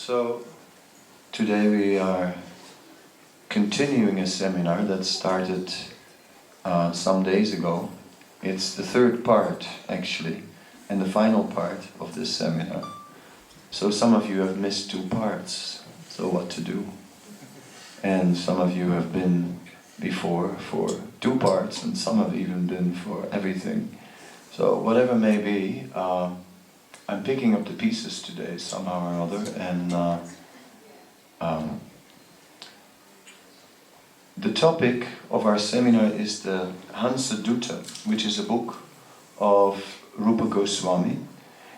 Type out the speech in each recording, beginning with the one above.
So today we are continuing a seminar that started some days ago. It's the third part actually, and the final part of this seminar. So some of you have missed two parts, so what to do? And some of you have been before for two parts, and some have even been for everything. So whatever may be, I'm picking up the pieces today somehow or other, and the topic of our seminar is the Hansaduta, which is a book of Rupa Goswami.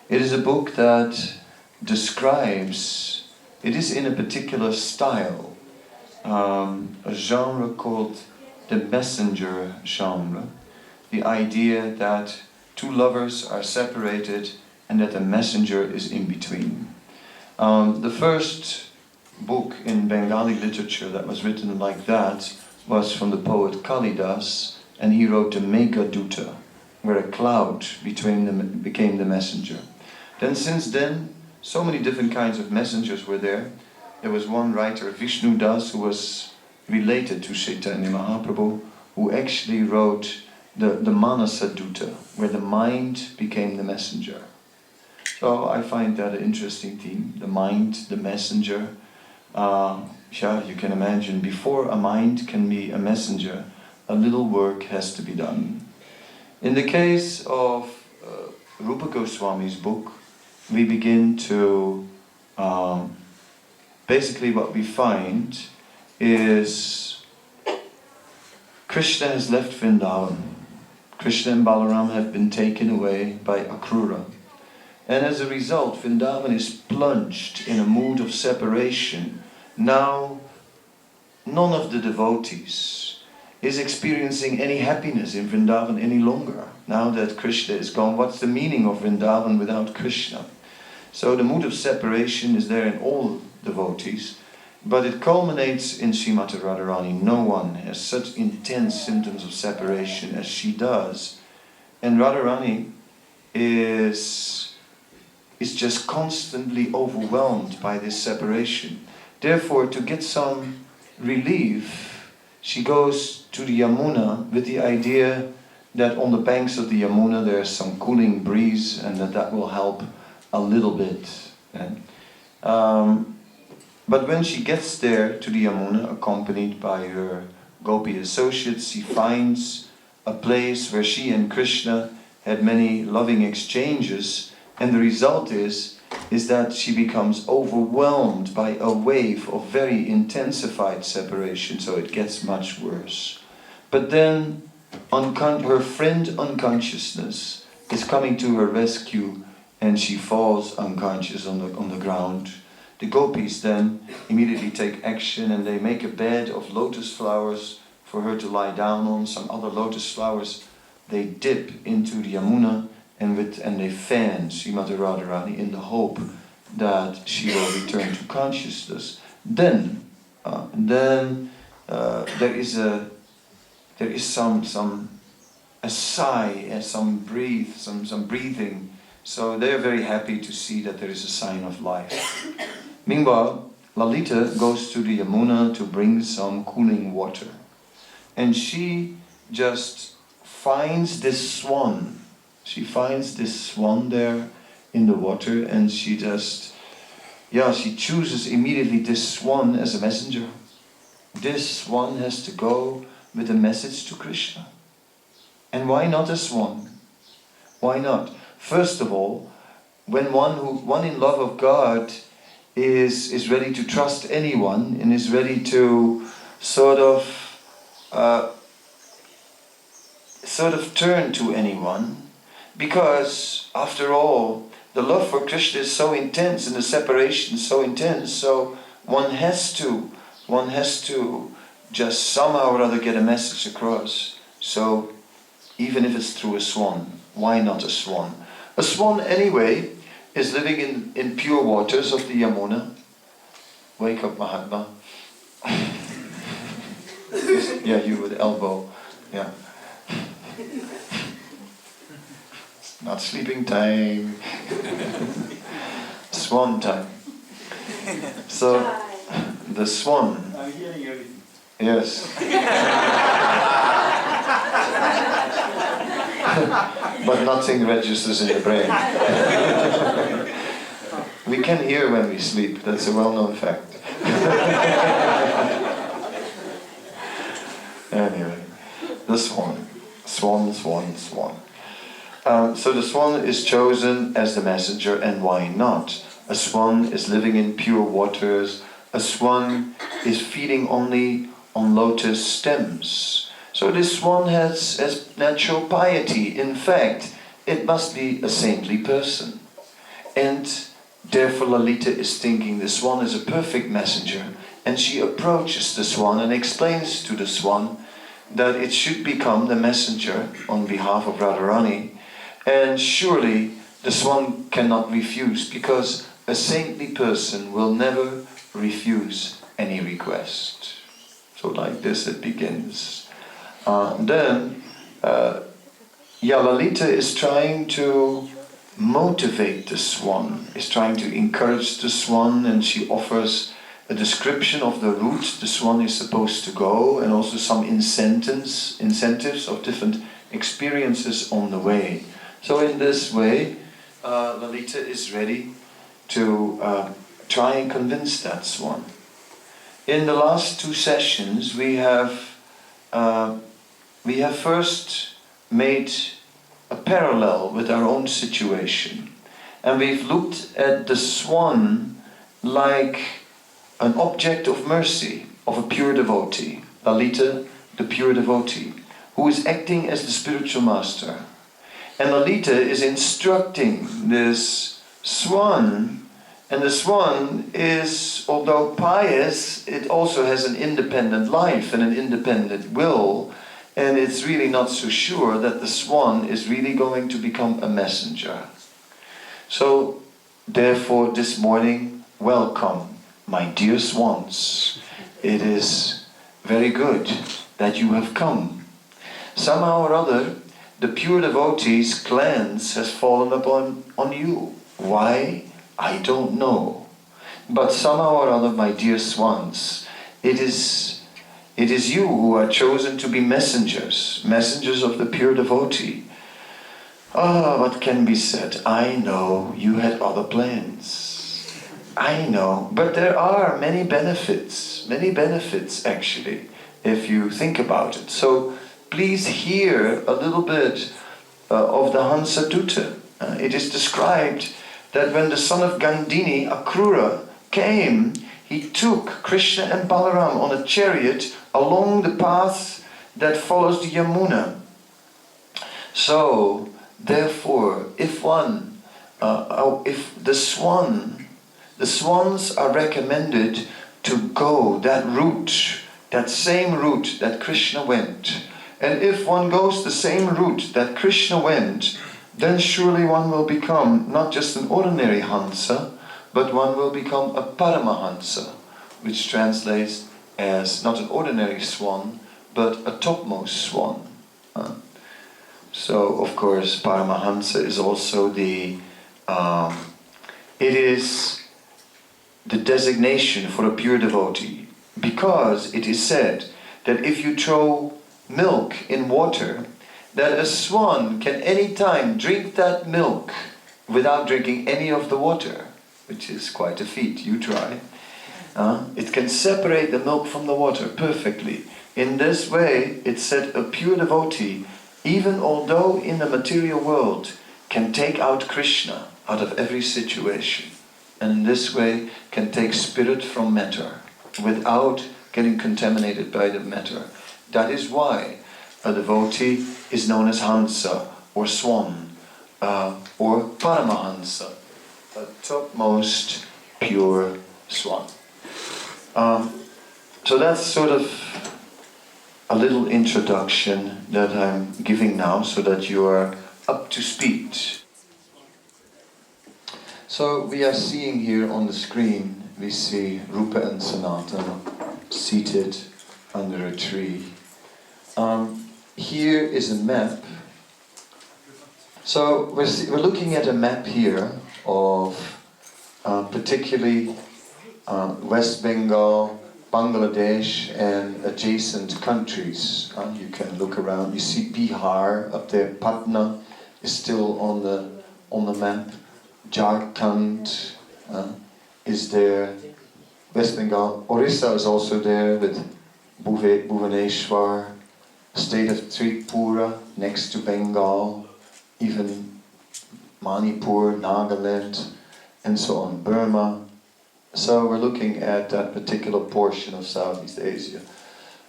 It is a book that describes, it is in a particular style, a genre called the messenger genre, the idea that two lovers are separated and that a messenger is in between. The first book in Bengali literature that was written like that was from the poet Kalidas, and he wrote the Meghaduta, where a cloud between them became the messenger. Then since then, so many different kinds of messengers were there. There was one writer, Vishnu Das, who was related to Chaitanya Mahaprabhu, who actually wrote the Hansaduta, where the mind became the messenger. So I find that an interesting theme, the mind, the messenger. You can imagine, before a mind can be a messenger, a little work has to be done. In the case of Rupa Goswami's book, we begin to, basically what we find is Krishna has left Vrindavan. Krishna and Balaram have been taken away by Akrura. And as a result, Vrindavan is plunged in a mood of separation. Now, none of the devotees is experiencing any happiness in Vrindavan any longer. Now that Krishna is gone, what's the meaning of Vrindavan without Krishna? So the mood of separation is there in all devotees, but it culminates in Srimati Radharani. No one has such intense symptoms of separation as she does. And Radharani is just constantly overwhelmed by this separation. Therefore, to get some relief, she goes to the Yamuna with the idea that on the banks of the Yamuna there's some cooling breeze and that will help a little bit. But when she gets there to the Yamuna, accompanied by her Gopi associates, she finds a place where she and Krishna had many loving exchanges, and the result is that she becomes overwhelmed by a wave of very intensified separation, so it gets much worse. But then her friend unconsciousness is coming to her rescue, and she falls unconscious on the ground. The gopis then immediately take action, and they make a bed of lotus flowers for her to lie down on. Some other lotus flowers they dip into the Yamuna, and they fan Srimati Radharani in the hope that she will return to consciousness. Then there is a sigh and some breathing. So they are very happy to see that there is a sign of life. Meanwhile, Lalita goes to the Yamuna to bring some cooling water, and she just finds this swan. She finds this swan there in the water, and she chooses immediately this swan as a messenger. This swan has to go with a message to Krishna. And why not a swan? Why not? First of all, when one in love of God is ready to trust anyone and is ready to sort of turn to anyone, because after all, the love for Krishna is so intense and the separation is so intense, so one has to just somehow or other get a message across. So even if it's through a swan, why not a swan? A swan anyway is living in pure waters of the Yamuna. Wake up, Mahatma. Yeah, you with elbow. Yeah. Not sleeping time. Swan time. So, the swan. I'm hearing everything. Yes. But nothing registers in the brain. We can hear when we sleep, that's a well-known fact. Anyway, the swan. Swan, swan, swan. So the swan is chosen as the messenger, and why not? A swan is living in pure waters. A swan is feeding only on lotus stems. So this swan has natural piety. In fact, it must be a saintly person. And therefore Lalita is thinking the swan is a perfect messenger. And she approaches the swan and explains to the swan that it should become the messenger on behalf of Radharani. And surely the swan cannot refuse, because a saintly person will never refuse any request. So like this it begins. Then Lalita is trying to motivate the swan, is trying to encourage the swan, and she offers a description of the route the swan is supposed to go, and also some incentives of different experiences on the way. So in this way, Lalita is ready to try and convince that swan. In the last two sessions, we have first made a parallel with our own situation, and we've looked at the swan like an object of mercy of a pure devotee, Lalita, the pure devotee, who is acting as the spiritual master. And Lalita is instructing this swan, and the swan is, although pious, it also has an independent life and an independent will, and it's really not so sure that the swan is really going to become a messenger. So, therefore, this morning, welcome, my dear swans. It is very good that you have come. Somehow or other, the pure devotee's glance has fallen upon you. Why? I don't know. But somehow or other, my dear swans, it is you who are chosen to be messengers of the pure devotee. What can be said? I know you had other plans. I know, but there are many benefits actually, if you think about it. So please hear a little bit of the Hansaduta. It is described that when the son of Gandhini, Akrura, came, he took Krishna and Balaram on a chariot along the path that follows the Yamuna. So, therefore, if the swans are recommended to go that route, that same route that Krishna went. And if one goes the same route that Krishna went, then surely one will become not just an ordinary Hansa, but one will become a Paramahansa, which translates as not an ordinary swan, but a topmost swan. So, of course, Paramahansa is also it is the designation for a pure devotee, because it is said that if you throw milk in water, that a swan can any time drink that milk without drinking any of the water, which is quite a feat. You try. It can separate the milk from the water perfectly. In this way, it said a pure devotee, even although in the material world, can take out Krishna out of every situation. And in this way can take spirit from matter without getting contaminated by the matter. That is why a devotee is known as Hansa or Swan or Paramahansa, a topmost pure swan. So that's sort of a little introduction that I'm giving now so that you are up to speed. So we are seeing here on the screen, we see Rupa and Sanatana seated under a tree. Here is a map. So we're looking at a map here of particularly West Bengal, Bangladesh and adjacent countries. You can look around, you see Bihar up there, Patna is still on the map, Jharkhand is there, West Bengal, Orissa is also there with Bhubaneswar, state of Tripura next to Bengal, even Manipur, Nagaland, and so on, Burma. So we're looking at that particular portion of Southeast Asia.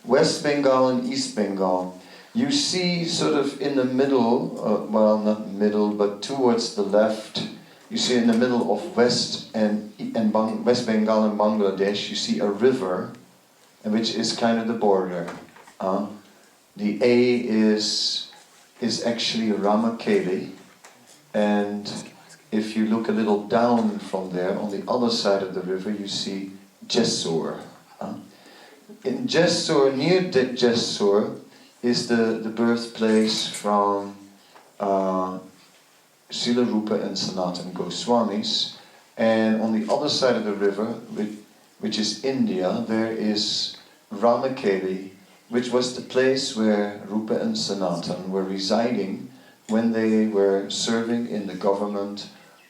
West Bengal and East Bengal. You see sort of in the middle, well not middle, but towards the left, you see in the middle of West West Bengal and Bangladesh, you see a river, which is kind of the border. The A is actually Ramakeli, and if you look a little down from there, on the other side of the river, you see Jessore. In Jessore, near Jessore, is the birthplace from Srila Rupa and Sanatana Goswamis. And on the other side of the river, which is India, there is Ramakeli, which was the place where Rupa and Sanatana were residing when they were serving in the government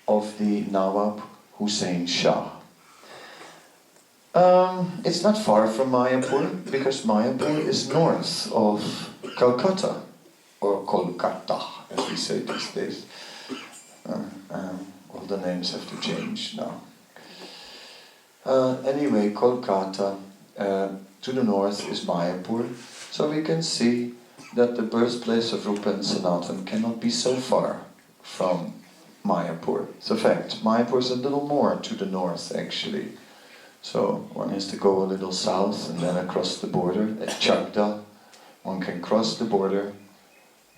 of the Nawab Hussain Shah. It's not far from Mayapur, because Mayapur is north of Calcutta, or Kolkata, as we say these days. All the names have to change now. Anyway, Kolkata, to the north is Mayapur, so we can see that the birthplace of Rupa and Sanatana cannot be so far from Mayapur. It's a fact. Mayapur is a little more to the north, actually. So one has to go a little south and then across the border at Chakda. One can cross the border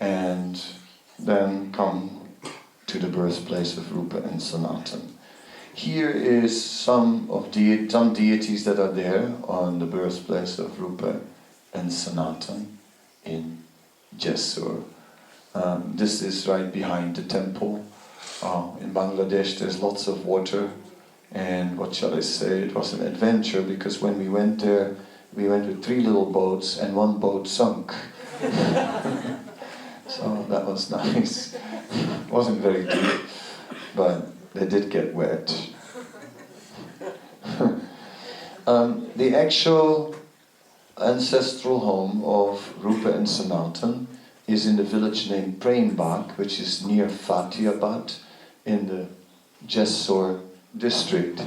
and then come to the birthplace of Rupa and Sanatana. Here is some deities that are there on the birthplace of Rupa and Sanatana in Jessore. This is right behind the temple. In Bangladesh there's lots of water, and what shall I say, it was an adventure, because when we went there, we went with 3 little boats and 1 boat sunk. So that was nice. It wasn't very deep, but they did get wet. The actual ancestral home of Rupa and Sanatana is in the village named Prembag, which is near Fatihabad in the Jessore district.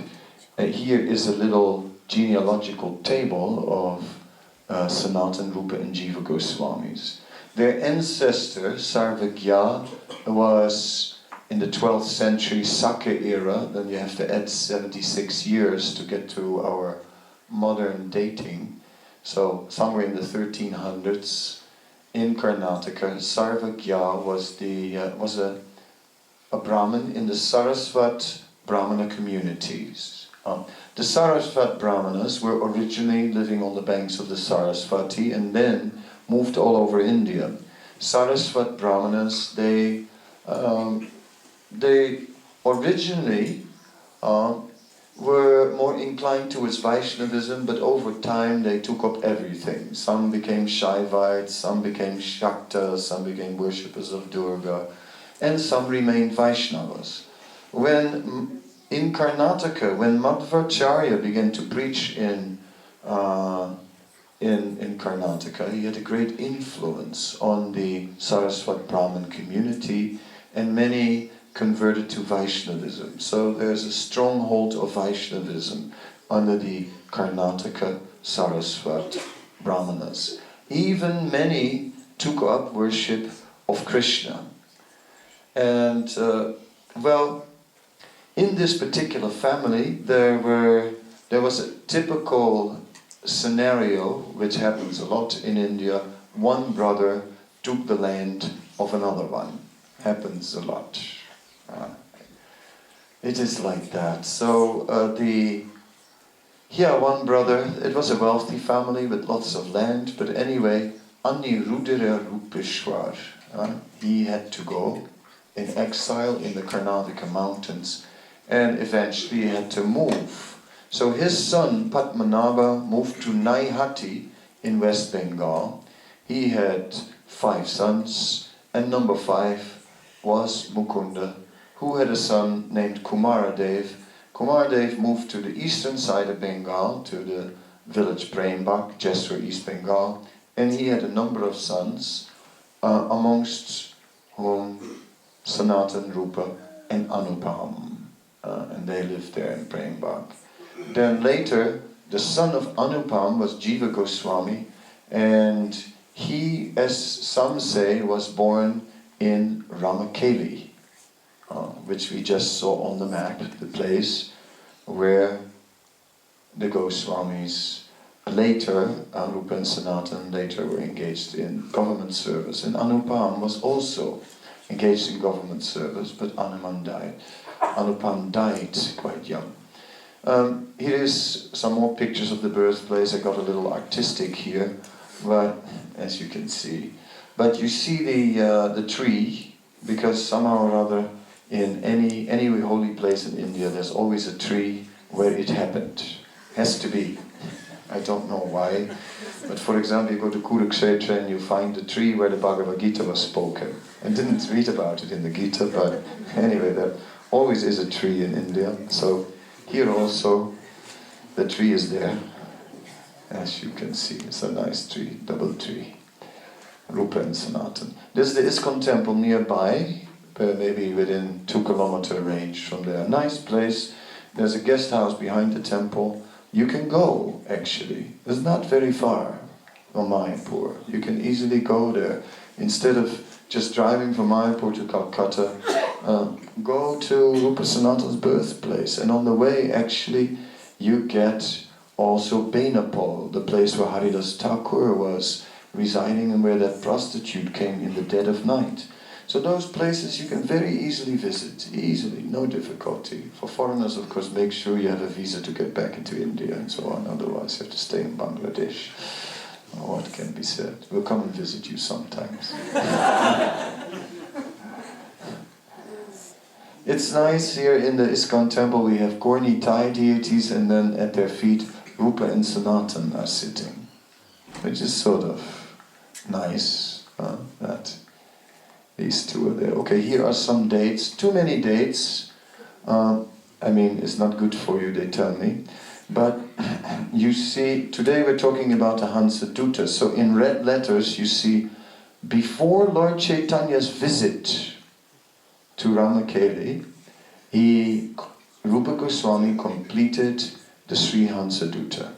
Here is a little genealogical table of Sanatana, Rupa and Jiva Goswamis. Their ancestor, Sarvagya, was in the 12th century Sakya era. Then you have to add 76 years to get to our modern dating. So somewhere in the 1300s in Karnataka, Sarvagya was a Brahmin in the Sarasvat Brahmana communities. The Sarasvat Brahmanas were originally living on the banks of the Sarasvati and then moved all over India. Sarasvat Brahmanas, they originally were more inclined towards Vaishnavism, but over time they took up everything. Some became Shaivites, some became Shaktas, some became worshippers of Durga, and some remained Vaishnavas. When in Karnataka, when Madhvacharya began to preach in Karnataka, he had a great influence on the Sarasvat Brahmin community, and many converted to Vaishnavism. So there's a stronghold of Vaishnavism under the Karnataka Sarasvat Brahmanas. Even many took up worship of Krishna. And in this particular family, there was a typical scenario which happens a lot in India. One brother took the land of another one. Happens a lot. It is like that. So one brother, it was a wealthy family with lots of land, but anyway, Anirudira Rupeshwar, he had to go in exile in the Karnataka mountains, and eventually he had to move So his son Padmanabha moved to Naihati in West Bengal. He had 5 sons, and number 5 was Mukunda, who had a son named Kumaradev. Kumaradev moved to the eastern side of Bengal, to the village Prembak, Jeswar, East Bengal, and he had a number of sons, amongst whom Sanatan, Rupa, and Anupam, and they lived there in Prembak. Then later, the son of Anupam was Jiva Goswami, and he, as some say, was born in Ramakeli, which we just saw on the map, the place where the Goswamis later, Rupa and Sanatan later were engaged in government service. And Anupam was also engaged in government service, but Anupam died quite young. Here is some more pictures of the birthplace. I got a little artistic here, but as you can see. But you see the tree, because somehow or other in any holy place in India there's always a tree where it happened. Has to be. I don't know why. But for example, you go to Kurukshetra and you find the tree where the Bhagavad Gita was spoken. I didn't read about it in the Gita, but anyway, there always is a tree in India. So here also, the tree is there. As you can see, it's a nice tree, double tree. Rupa and Sanatan. This is the ISKCON temple nearby, maybe within 2-kilometer range from there. Nice place. There's a guest house behind the temple. You can go, actually. It's not very far from Mayapur. You can easily go there. Instead of just driving from Mayapur to Calcutta, go to Rupa Sanatan's birthplace. And on the way, actually, you get also Benapol, the place where Haridas Thakur was residing and where that prostitute came in the dead of night. So those places you can very easily visit, easily, no difficulty. For foreigners, of course, make sure you have a visa to get back into India and so on, otherwise you have to stay in Bangladesh. Oh, what can be said? We'll come and visit you sometimes. It's nice here in the ISKCON temple, we have Gorni Thai deities, and then at their feet Rupa and Sanatan are sitting, which is sort of nice, that these two are there. Okay, here are some dates. Too many dates. I mean, it's not good for you, they tell me. But you see, today we're talking about the Hansaduta. So in red letters you see, before Lord Chaitanya's visit to Ramakeli, Rupa Goswami completed the Sri Hansaduta.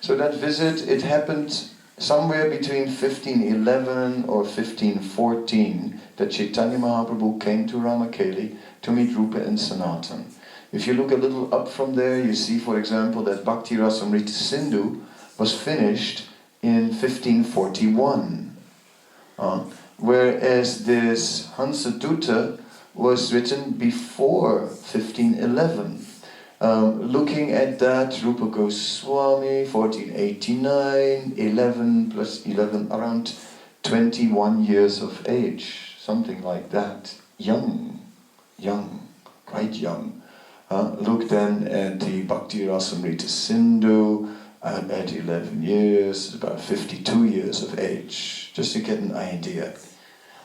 So that visit, it happened somewhere between 1511 or 1514 that Chaitanya Mahaprabhu came to Ramakeli to meet Rupa and Sanatan. If you look a little up from there, you see, for example, that Bhakti Rasamrita Sindhu was finished in 1541. Whereas this Hansaduta was written before 1511. Looking at that, Rupa Goswami, 1489, 11 plus 11, around 21 years of age, something like that. Young, quite young. Look then at the Bhakti Rasamrita Sindhu, at 11 years, about 52 years of age, just to get an idea.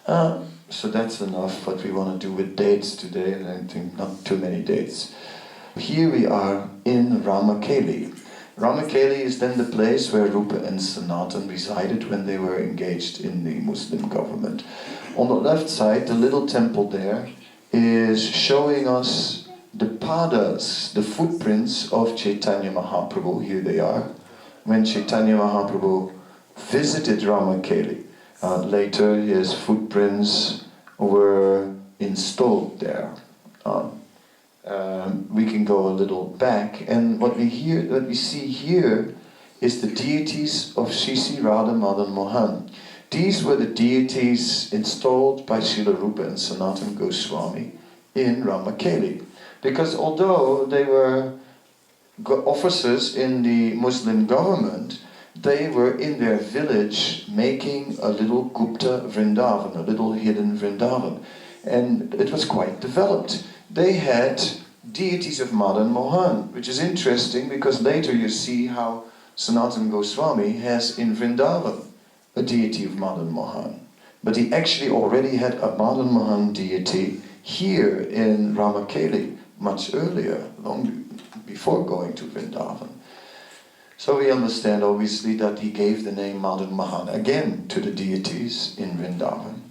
So that's enough what we want to do with dates today, and I think not too many dates. Here we are in Ramakeli. Ramakeli is then the place where Rupa and Sanatan resided when they were engaged in the Muslim government. On the left side, the little temple there is showing us the padas, the footprints of Chaitanya Mahaprabhu. Here they are. When Chaitanya Mahaprabhu visited Ramakeli, later his footprints were installed there. We can go a little back, and what we see here is the deities of Sri Radha Madan Mohan. These were the deities installed by Srila Rupa and Sanatan Goswami in Ramakeli. Because although they were officers in the Muslim government, they were in their village making a little Gupta Vrindavan, a little hidden Vrindavan. And it was quite developed. They had deities of Madan Mohan, which is interesting because later you see how Sanatana Goswami has in Vrindavan a deity of Madan Mohan. But he actually already had a Madan Mohan deity here in Ramakeli much earlier, long before going to Vrindavan. So we understand obviously that he gave the name Madan Mohan again to the deities in Vrindavan.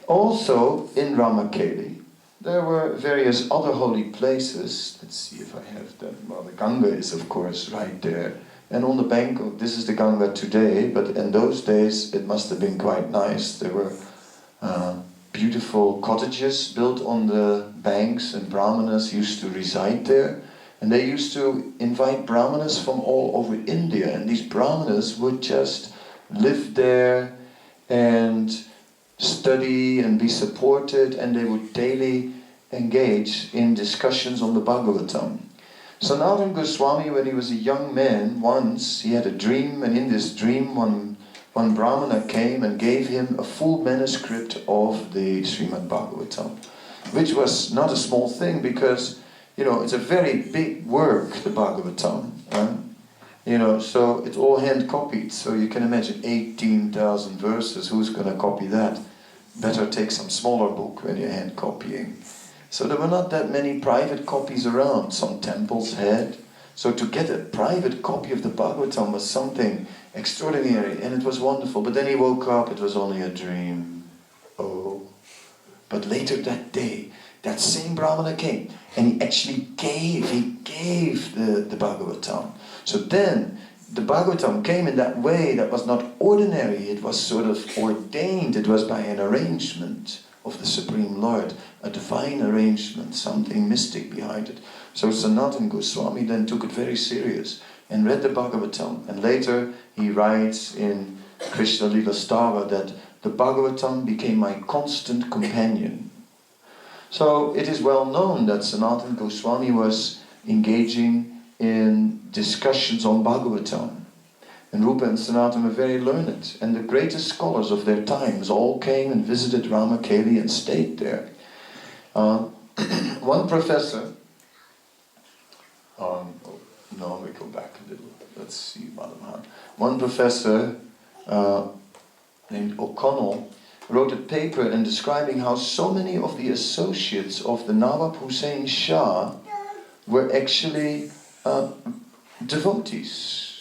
Also in Ramakeli there were various other holy places. Let's see if I have them. Well, the Ganga is of course right there. And on the bank of, this is the Ganga today, but in those days it must have been quite nice. There were beautiful cottages built on the banks, and Brahmanas used to reside there. And they used to invite Brahmanas from all over India, and these Brahmanas would just live there and study and be supported, and they would daily engage in discussions on the Bhagavatam. Sanatana Goswami, when he was a young man, once he had a dream, and in this dream one Brahmana came and gave him a full manuscript of the Srimad Bhagavatam, which was not a small thing because, you know, it's a very big work, the Bhagavatam. You know, so it's all hand copied, so you can imagine 18,000 verses, who's going to copy that? Better take some smaller book when you're hand copying. So there were not that many private copies around. Some temples had. So to get a private copy of the Bhagavatam was something extraordinary, and it was wonderful. But then he woke up, it was only a dream. Oh. But later that day, that same Brahmana came, and he actually gave the Bhagavatam. So then, the Bhagavatam came in that way that was not ordinary, it was sort of ordained, it was by an arrangement of the Supreme Lord, a divine arrangement, something mystic behind it. So Sanatana Goswami then took it very serious and read the Bhagavatam, and later he writes in Krishna Lila Stava that the Bhagavatam became my constant companion. So it is well known that Sanatana Goswami was engaging in discussions on Bhagavatam. And Rupa and Sanatana were very learned, and the greatest scholars of their times all came and visited Ramakeli and stayed there. One professor, no, we go back a little, let's see, Madhavan. One professor named O'Connell wrote a paper in describing how so many of the associates of the Nawab Hussain Shah were actually devotees.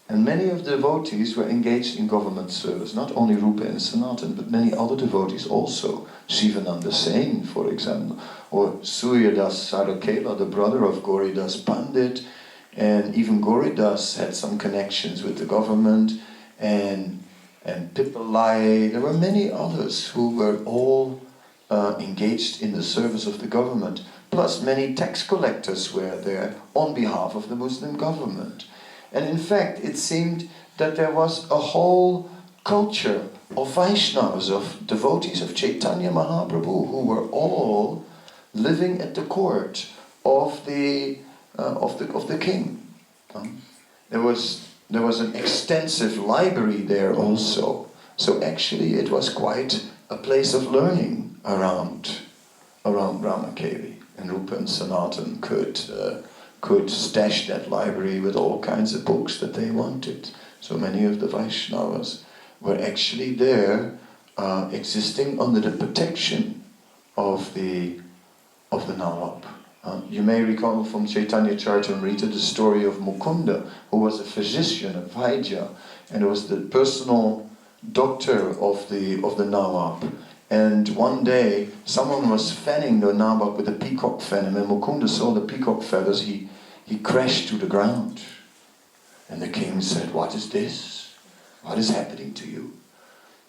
And many of the devotees were engaged in government service, not only Rupa and Sanatana, but many other devotees also. Shivananda Sen, for example, or Suryadas Sarakela, the brother of Gauridas Pandit, and even Gauridas had some connections with the government, and Pipalai. There were many others who were all engaged in the service of the government, plus many tax collectors were there on behalf of the Muslim government. And in fact, it seemed that there was a whole culture of Vaishnavas, of devotees of Chaitanya Mahaprabhu, who were all living at the court of the king. There was an extensive library there also. So actually, it was quite a place of learning around Ramakeli, and Rupa and Sanatana could stash that library with all kinds of books that they wanted. So many of the Vaishnavas were actually there, existing under the protection of the Nawab. You may recall from Chaitanya Charitamrita the story of Mukunda, who was a physician, a Vaidya, and was the personal doctor of the Nawab. And one day, someone was fanning the Nawab with a peacock fan, and when Mukunda saw the peacock feathers, he crashed to the ground. And the king said, "What is this? What is happening to you?"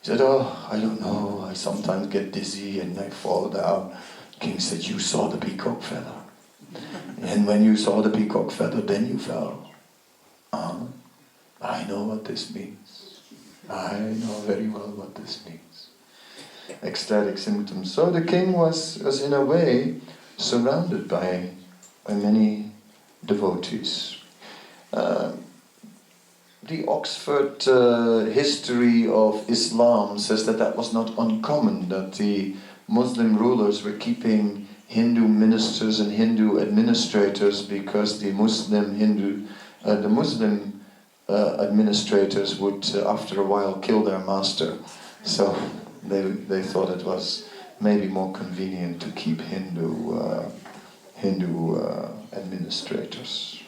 He said, "Oh, I don't know. I sometimes get dizzy and I fall down." The king said, "You saw the peacock feather. And when you saw the peacock feather, then you fell." I know what this means. I know very well what this means. Ecstatic symptoms. So the king was in a way surrounded by many devotees. The Oxford history of Islam says that was not uncommon, that the Muslim rulers were keeping Hindu ministers and Hindu administrators, because the Muslim administrators would after a while kill their master. So they thought it was maybe more convenient to keep Hindu administrators.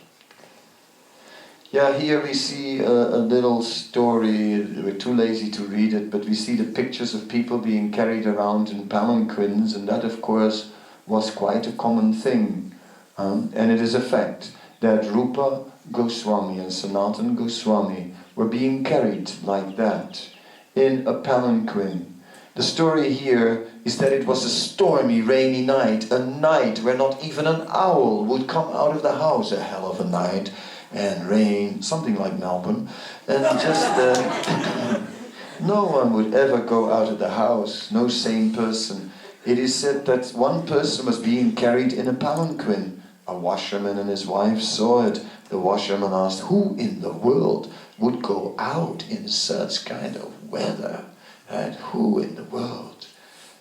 Yeah, here we see a little story. We're too lazy to read it, but we see the pictures of people being carried around in palanquins, and that, of course, was quite a common thing. And it is a fact that Rupa Goswami and Sanatana Goswami were being carried like that in a palanquin. The story here is that it was a stormy, rainy night, a night where not even an owl would come out of the house, a hell of a night, and rain, something like Melbourne, and just no one would ever go out of the house, no sane person. It is said that one person was being carried in a palanquin. A washerman and his wife saw it. The washerman asked, who in the world would go out in such kind of weather? And who in the world?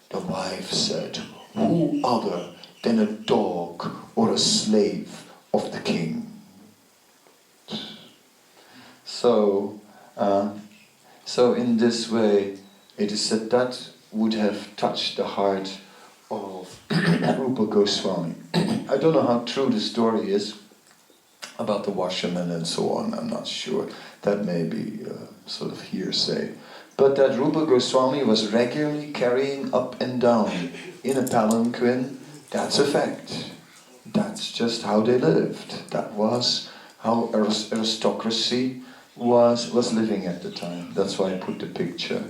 The wife said, who other than a dog or a slave of the king? So in this way, it is said that would have touched the heart of Rupa Goswami. I don't know how true the story is about the washerman and so on, I'm not sure. That may be sort of hearsay. But that Rupa Goswami was regularly carrying up and down in a palanquin, that's a fact. That's just how they lived. That was how aristocracy was living at the time. That's why I put the picture.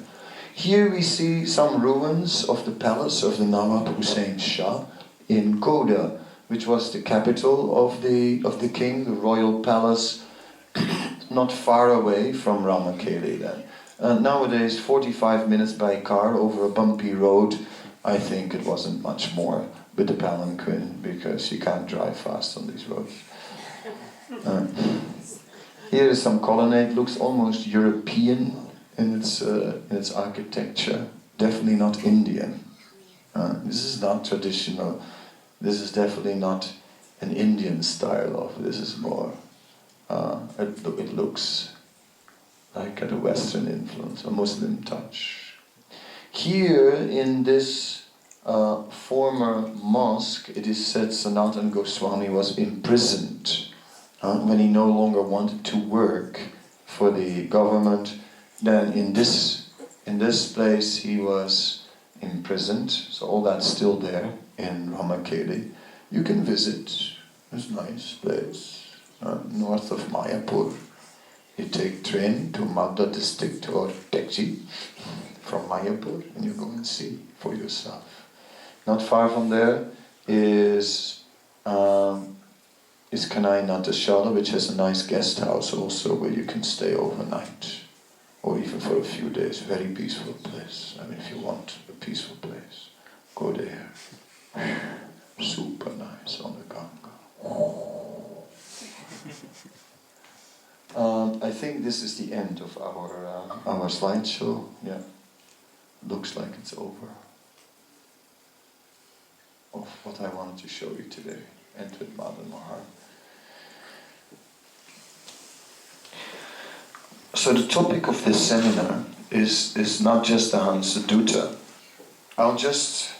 Here we see some ruins of the palace of the Nawab Hussain Shah in Koda, which was the capital of the king, the royal palace, not far away from Ramakeli then. Nowadays, 45 minutes by car over a bumpy road. I think it wasn't much more with the palanquin, because you can't drive fast on these roads. Here is some colonnade, looks almost European in its architecture, definitely not Indian. This is not traditional. This is definitely not an Indian style of. This is more. It looks like a Western influence, a Muslim touch. Here in this former mosque, it is said Sanatana Goswami was imprisoned when he no longer wanted to work for the government. Then in this place he was imprisoned. So all that's still there in Ramakeli. You can visit. It's a nice place, north of Mayapur. You take train to Magda district or taxi from Mayapur, and you go and see for yourself. Not far from there is Kanai Natashala, which has a nice guest house also where you can stay overnight, or even for a few days. Very peaceful place. I mean, if you want a peaceful place, go there. Super nice on the Ganga. I think this is the end of our slideshow. Yeah, looks like it's over. Of what I wanted to show you today, and with Madan Mahar. So the topic of this seminar is not just the Hansa-duta. I'll just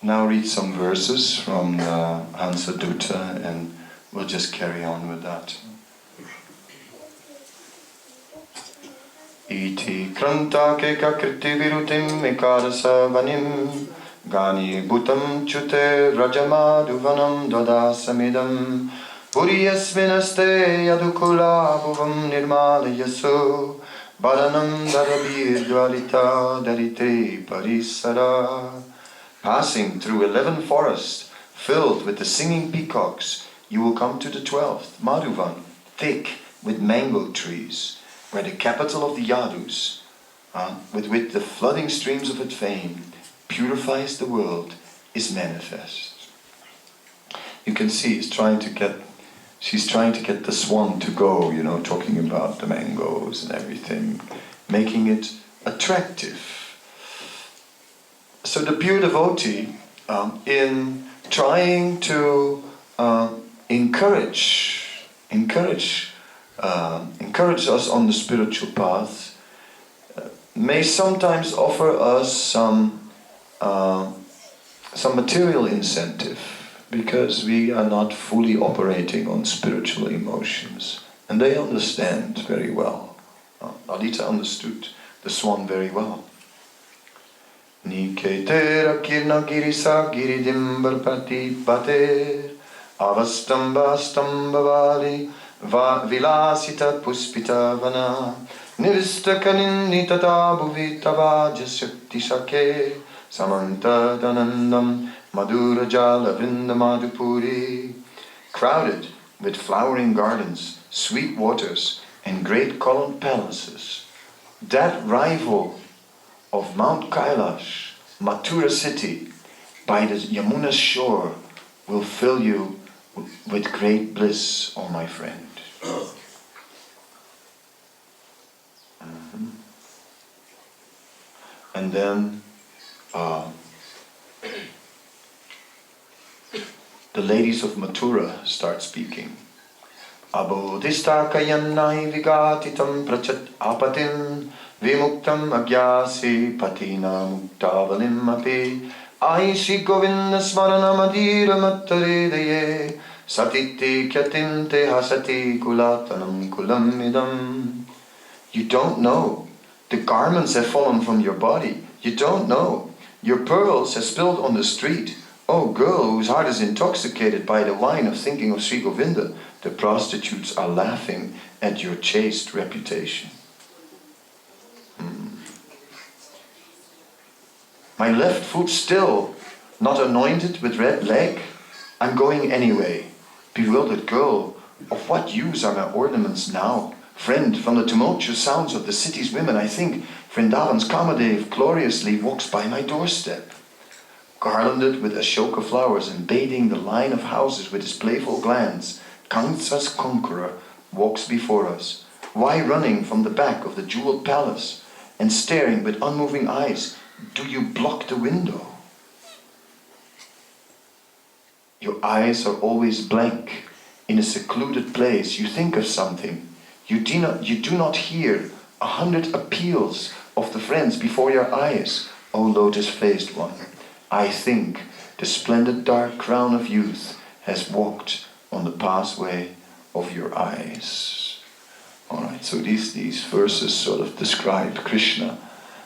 now read some verses from the Hansa-duta, and we'll just carry on with that. Iti kranta ke kakriti virutim ekadasa vanim gani bhutam chute rajamaduvanam dadasamidam puriyasminaste yadukula bhuvam nirmalayaso baranam dadabir dvalita darite parisara. Passing through 11 forests filled with the singing peacocks, you will come to the 12th, Madhuvan, thick with mango trees, where the capital of the Yadus, with which the flooding streams of its fame purifies the world, is manifest. You can see she's trying to get the swan to go, talking about the mangoes and everything, making it attractive. So the pure devotee in trying to encourage us on the spiritual path, may sometimes offer us some material incentive, because we are not fully operating on spiritual emotions. And they understand very well. Lalita understood the swan very well. Niketera kirna girisa giridimbarpati pater avastamba stambavali vilasita puspita vana niristakanin tata bhuvitava jasyakti shake samanta danandam madhura jala vrinda madhupuri. Crowded with flowering gardens, sweet waters and great columned palaces, that rival of Mount Kailash, Mathura city, by the Yamuna's shore, will fill you with great bliss, oh my friend. And then the ladies of Mathura start speaking. Abodhista kayannai vigatitam prachat apatim vimuktam agyasi patina muktavalim api aishi govinda smarana madira mattaredeye satiti kyatim te hasati kulatanam kulam idam. You don't know. The garments have fallen from your body. You don't know. Your pearls have spilled on the street. Oh girl whose heart is intoxicated by the wine of thinking of Sri Govinda, the prostitutes are laughing at your chaste reputation. My left foot still not anointed with red leg? I'm going anyway. Bewildered girl, of what use are my ornaments now? Friend, from the tumultuous sounds of the city's women, I think Vrindavan's Kamadev gloriously walks by my doorstep. Garlanded with Ashoka flowers and bathing the line of houses with his playful glance, Kansa's conqueror walks before us. Why running from the back of the jeweled palace and staring with unmoving eyes? Do you block the window? Your eyes are always blank. In a secluded place, you think of something. You do not hear 100 appeals of the friends before your eyes, O lotus-faced one. I think the splendid dark crown of youth has walked on the pathway of your eyes. Alright, so these verses sort of describe Krishna.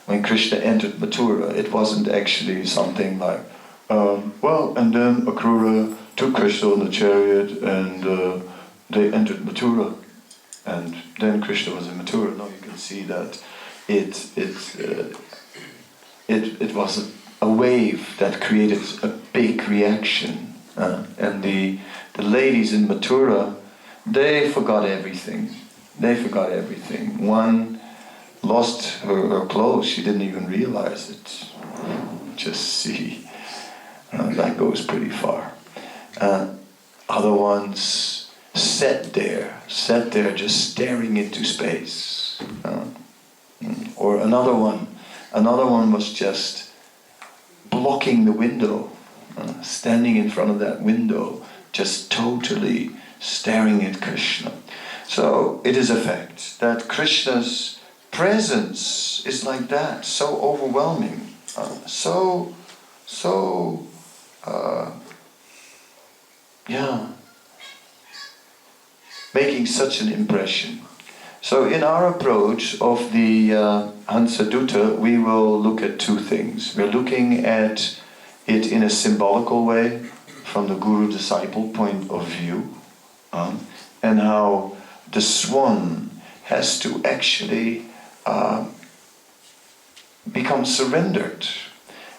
When Krishna entered Mathura, it wasn't actually something like, and then Akrura took Krishna on the chariot and they entered Mathura. And then Krishna was in Mathura. No, you can see that it was a wave that created a big reaction. And the ladies in Mathura, they forgot everything. One lost her clothes. She didn't even realize it. Just see, that goes pretty far. Other ones sat there just staring into space. Or another one was just blocking the window, standing in front of that window, just totally staring at Krishna. So it is a fact that Krishna's presence is like that, so overwhelming, making such an impression. So in our approach of the Hansa-duta, we will look at two things. We're looking at it in a symbolical way, from the guru-disciple point of view, and how the swan has to actually become surrendered.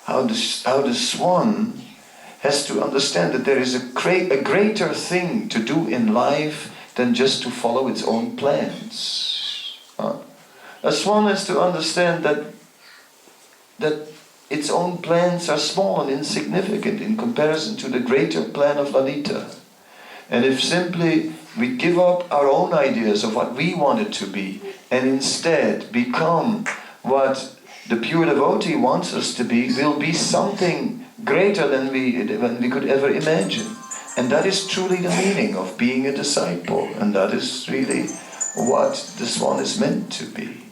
How the swan has to understand that there is a greater thing to do in life than just to follow its own plans. A swan has to understand that its own plans are small and insignificant in comparison to the greater plan of Lalita. And if simply we give up our own ideas of what we want it to be and instead become what the pure devotee wants us to be, we'll be something greater than we could ever imagine. And that is truly the meaning of being a disciple. And that is really what the swan is meant to be.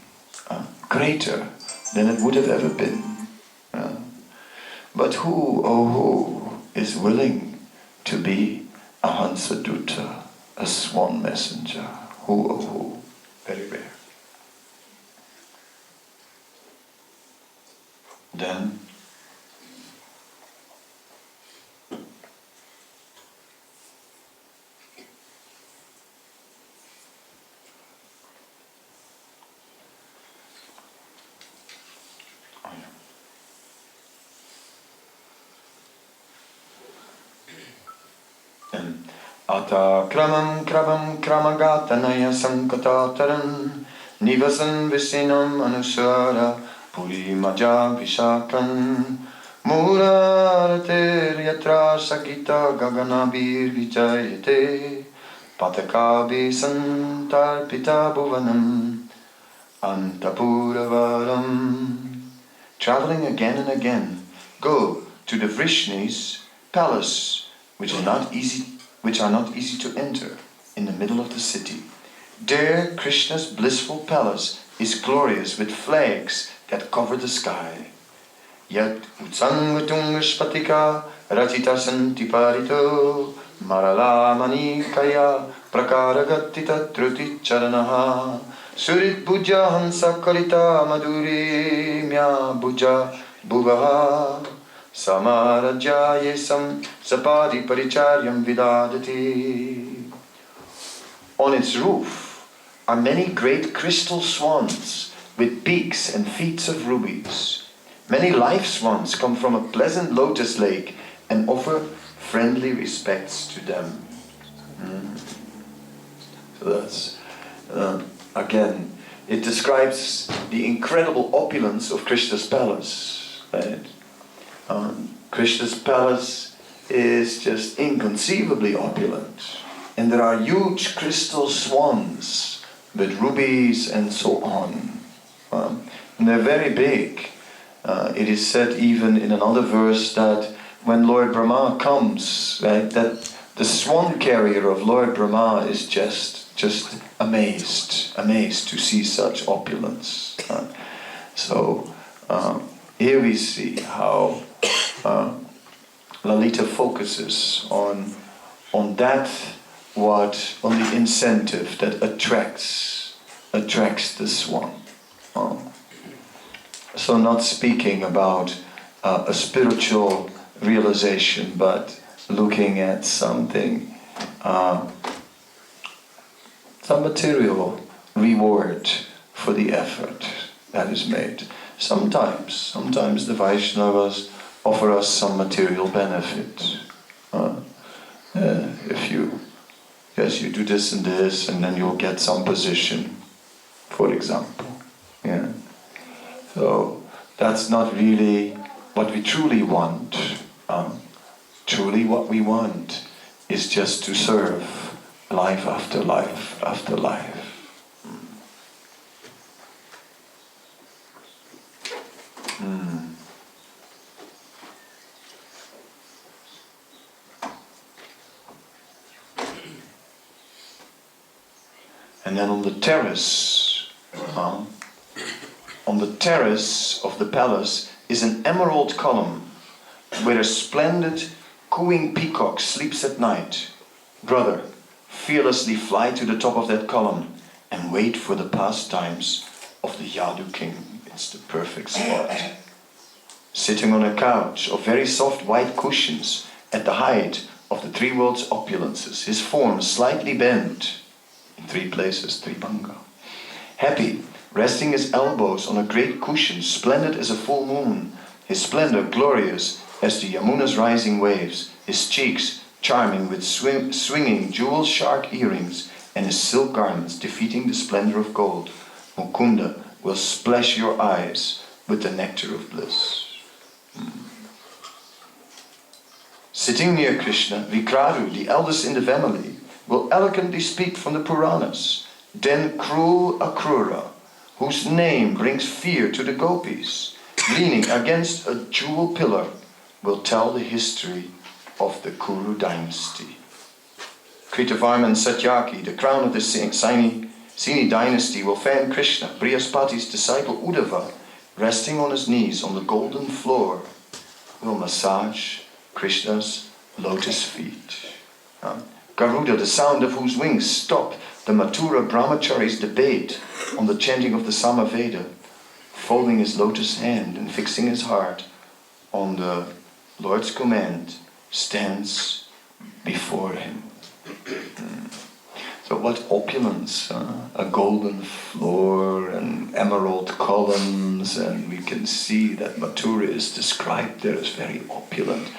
Greater than it would have ever been. But who, oh who, is willing to be a Hansaduta, a swan messenger? Who, oh who? Very rare. Then Ata kramam kramagatanaya sankatataran nivasan visinam anusara puri maja vishakan muraratir yatra sakita gaganabir vijayate patakabi santarpita bhuvanam antapuravaram. Traveling again and again, go to the Vrishni's palace, which are not easy to enter, in the middle of the city. There, Krishna's blissful palace is glorious with flags that cover the sky. Yat utsangvatungaspatika rachita santiparito marala manikaya prakaragattita truti charanaha surit bhuja hansa kalita maduri mya bhuja bhuvaha samarajayesam sapadi paricharyam vidadati. On its roof are many great crystal swans with beaks and feet of rubies. Many live swans come from a pleasant lotus lake and offer friendly respects to them. So that's, again, it describes the incredible opulence of Krishna's palace. Right? Krishna's palace is just inconceivably opulent. And there are huge crystal swans with rubies and so on. And they're very big. It is said even in another verse that when Lord Brahma comes, right, that the swan carrier of Lord Brahma is just amazed to see such opulence. So here we see how Lalita focuses on the incentive that attracts the swan. So not speaking about a spiritual realization, but looking at something, some material reward for the effort that is made. Sometimes the Vaishnavas offer us some material benefit. If you do this and this, and then you'll get some position, for example. Yeah. So that's not really what we truly want. Truly what we want is just to serve life after life after life. And then on the terrace of the palace is an emerald column where a splendid cooing peacock sleeps at night. Brother, fearlessly fly to the top of that column and wait for the pastimes of the Yadu king. It's the perfect spot. Sitting on a couch of very soft white cushions at the height of the three worlds' opulences, his form slightly bent in three places, Tribhanga. Happy, resting his elbows on a great cushion, splendid as a full moon, his splendor glorious as the Yamuna's rising waves, his cheeks charming with swinging jewel shark earrings, and his silk garments defeating the splendor of gold, Mukunda will splash your eyes with the nectar of bliss. Sitting near Krishna, Vikradu, the eldest in the family, will eloquently speak from the Puranas. Then cruel Akrura, whose name brings fear to the gopis, leaning against a jewel pillar, will tell the history of the Kuru dynasty. Kritavarman Satyaki, the crown of the Sini dynasty, will fan Krishna. Brihaspati's disciple Uddhava, resting on his knees on the golden floor, will massage Krishna's lotus feet. Garuda, the sound of whose wings stopped the Mathura brahmachari's debate on the chanting of the Samaveda, folding his lotus hand and fixing his heart on the Lord's command, stands before him. So what opulence, a golden floor and emerald columns, and we can see that Mathura is described there as very opulent.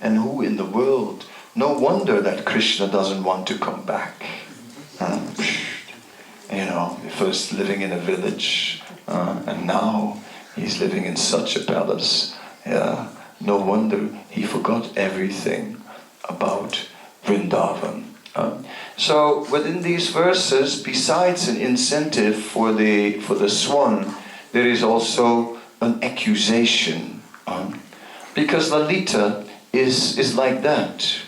And who in the world? No wonder that Krishna doesn't want to come back. First living in a village, and now he's living in such a palace. No wonder he forgot everything about Vrindavan. So within these verses, besides an incentive for the swan, there is also an accusation. Because Lalita is like that.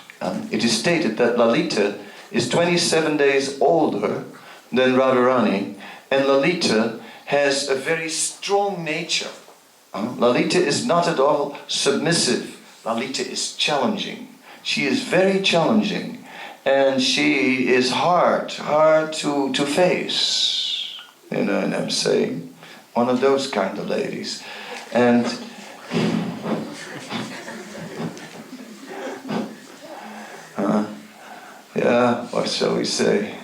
It is stated that Lalita is 27 days older than Radharani, and Lalita has a very strong nature. Lalita is not at all submissive. Lalita is challenging. She is very challenging, and she is hard to face. And I'm saying, one of those kind of ladies. And what shall we say?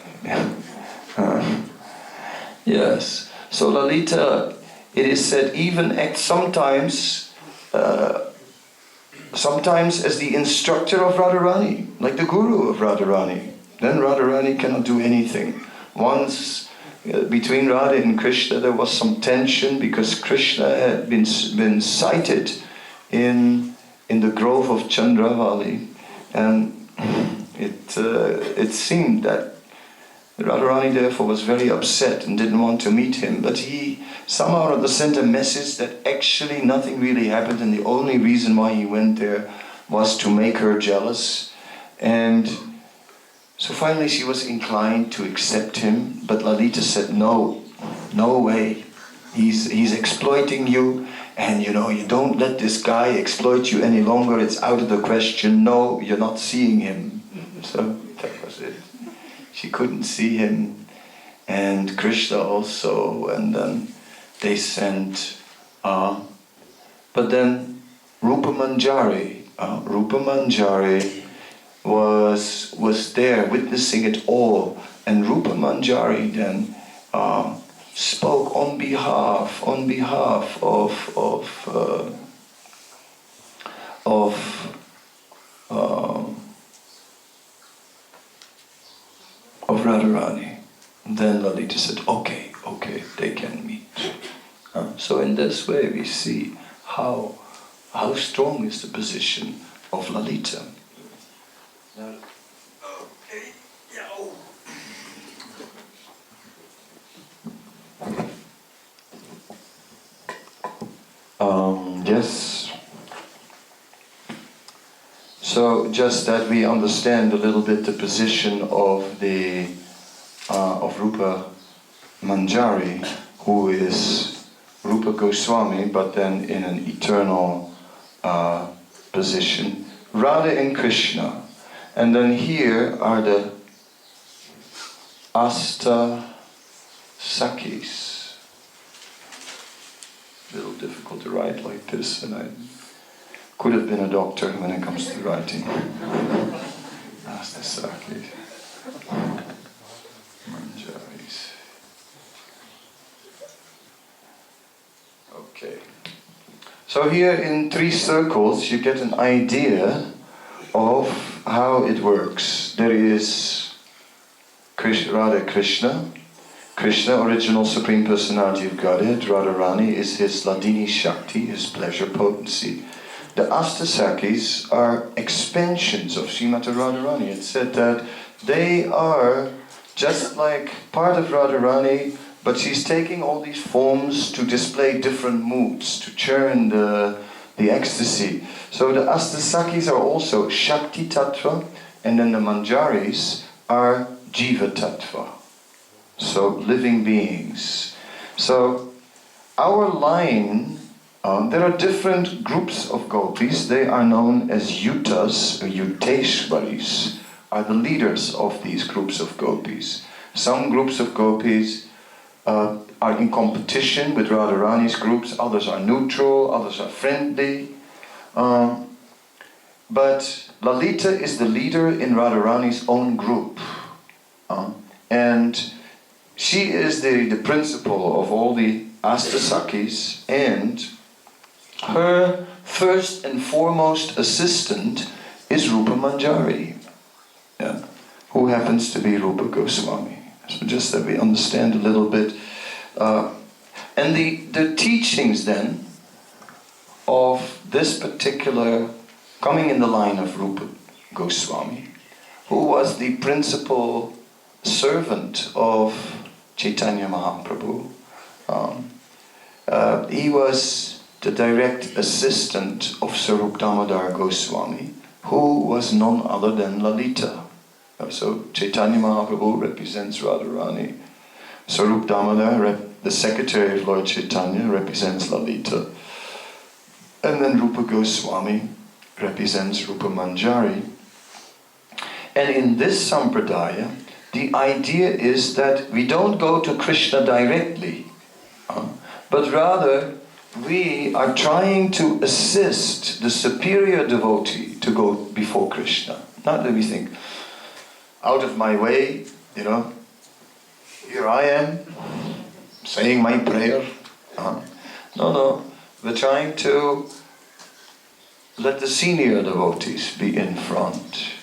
Yes. So Lalita, it is said, even acts sometimes as the instructor of Radharani, like the guru of Radharani. Then Radharani cannot do anything. Once between Radha and Krishna there was some tension because Krishna had been sighted in the grove of Chandravali, and it seemed that Radharani therefore was very upset and didn't want to meet him, but he somehow or other sent a message that actually nothing really happened, and the only reason why he went there was to make her jealous. And so finally she was inclined to accept him, but Lalita said, no way, he's exploiting you, and you don't let this guy exploit you any longer, it's out of the question, no, you're not seeing him. So that was it. She couldn't see him, and Krishna also, and then they sent, but then Rupa Manjari was there witnessing it all, and Rupa Manjari then spoke on behalf of Radharani. Then Lalita said, okay, they can meet. So in this way we see how strong is the position of Lalita. Yes. So just that we understand a little bit the position of Rupa Manjari, who is Rupa Goswami, but then in an eternal position. Radha and Krishna. And then here are the Asta Sakhis. A little difficult to write like this, and I could have been a doctor when it comes to writing. Asta Sakhis. Manjaris. Okay. So here in 3 circles you get an idea of how it works. There is Radha Krishna. Krishna, original Supreme Personality of Godhead. Radharani is his Ladini Shakti, his pleasure potency. The Astasakis are expansions of Srimati Radharani. It's said that they are just like part of Radharani, but she's taking all these forms to display different moods, to churn the the ecstasy. So the Astasakis are also Shakti Tattva, and then the Manjaris are Jiva Tattva. So living beings. So our line, there are different groups of gopis. They are known as Yutas or Yuteshwaris, are the leaders of these groups of gopis. Some groups of gopis are in competition with Radharani's groups, others are neutral, others are friendly. But Lalita is the leader in Radharani's own group. And she is the principal of all the Astasakis, and her first and foremost assistant is Rupa Manjari, who happens to be Rupa Goswami. So just that we understand a little bit. And the teachings then of this particular, coming in the line of Rupa Goswami, who was the principal servant of Chaitanya Mahaprabhu. He was the direct assistant of Sarup Damodar Goswami, who was none other than Lalita. So Chaitanya Mahaprabhu represents Radharani. Sarup Damodar, the secretary of Lord Chaitanya, represents Lalita. And then Rupa Goswami represents Rupa Manjari. And in this sampradaya, the idea is that we don't go to Krishna directly, but rather we are trying to assist the superior devotee to go before Krishna. Not that we think, out of my way, here I am, saying my prayer. No, we're trying to let the senior devotees be in front.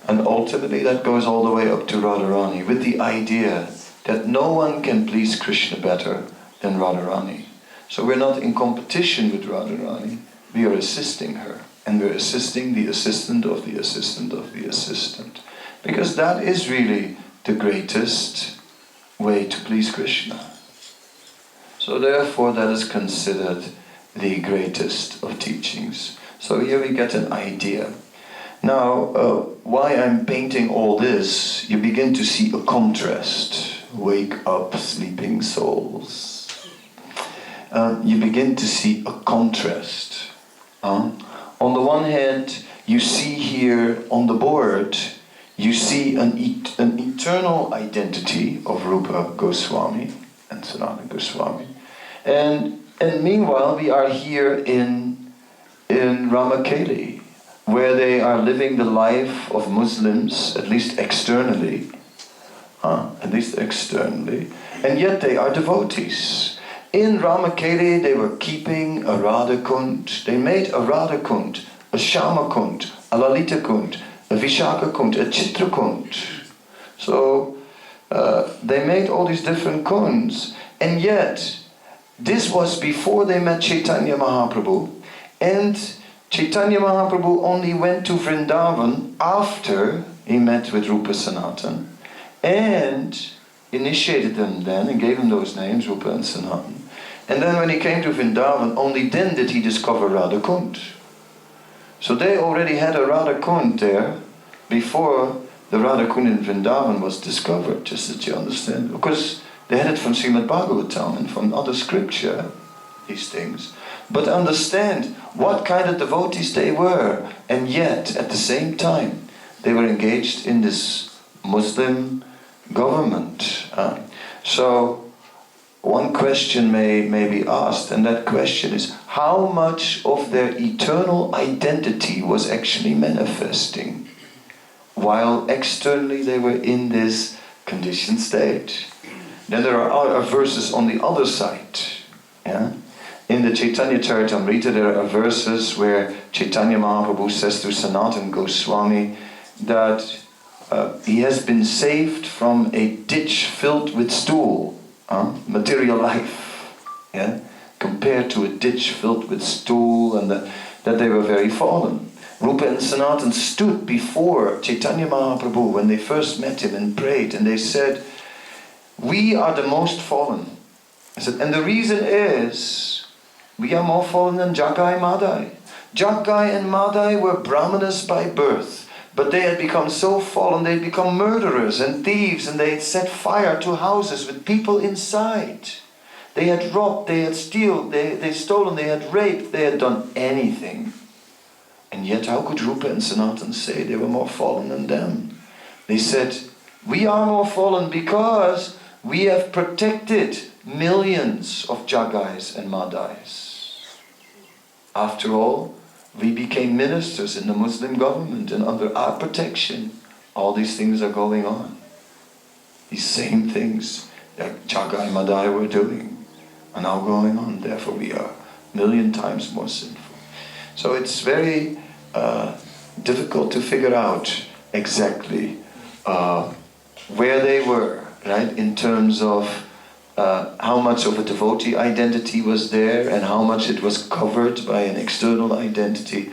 And ultimately that goes all the way up to Radharani, with the idea that no one can please Krishna better than Radharani. So we're not in competition with Radharani, we are assisting her. And we're assisting the assistant of the assistant of the assistant. Because that is really the greatest way to please Krishna. So therefore that is considered the greatest of teachings. So here we get an idea. Now, why I'm painting all this, you begin to see a contrast. Wake up, sleeping souls. You begin to see a contrast. On the one hand, you see here on the board, you see an eternal identity of Rupa Goswami and Sanatana Goswami. And meanwhile, we are here in Ramakeli, where they are living the life of Muslims, at least externally. And yet they are devotees. In Ramakeli, they were keeping a Radha Kund. They made a Radha Kund, a Shama Kund, a Lalita Kund, a Vishaka Kund, a Chitra Kund. So they made all these different kunds. And yet, this was before they met Chaitanya Mahaprabhu. And Chaitanya Mahaprabhu only went to Vrindavan after he met with Rupa Sanatan and initiated them then and gave them those names, Rupa and Sanatan. And then when he came to Vrindavan, only then did he discover Radha Kund. So they already had a Radha Kund there before the Radha Kund in Vrindavan was discovered, just that you understand. Of course, they had it from Srimad Bhagavatam and from other scripture, these things. But understand what kind of devotees they were, and yet at the same time they were engaged in this Muslim government. So one question may be asked, and that question is, how much of their eternal identity was actually manifesting while externally they were in this conditioned state? Then there are other verses on the other side. In the Chaitanya Charitamrita, there are verses where Chaitanya Mahaprabhu says to Sanatana Goswami that he has been saved from a ditch filled with stool, material life, compared to a ditch filled with stool, and that they were very fallen. Rupa and Sanatana stood before Chaitanya Mahaprabhu when they first met him and prayed, and they said, "We are the most fallen." I said, and the reason is We are more fallen than Jagai Madai. Jagai and Madai were brahmanas by birth, but they had become so fallen, they had become murderers and thieves, and they had set fire to houses with people inside. They had robbed, they had stolen, they had raped, they had done anything. And yet how could Rupa and Sanatan say they were more fallen than them? They said, we are more fallen because we have protected millions of Jagais and Madais. After all, we became ministers in the Muslim government, and under our protection, all these things are going on. These same things that Jagai Madai were doing are now going on. Therefore we are a million times more sinful. So it's very difficult to figure out exactly where they were, right, in terms of how much of a devotee identity was there and how much it was covered by an external identity.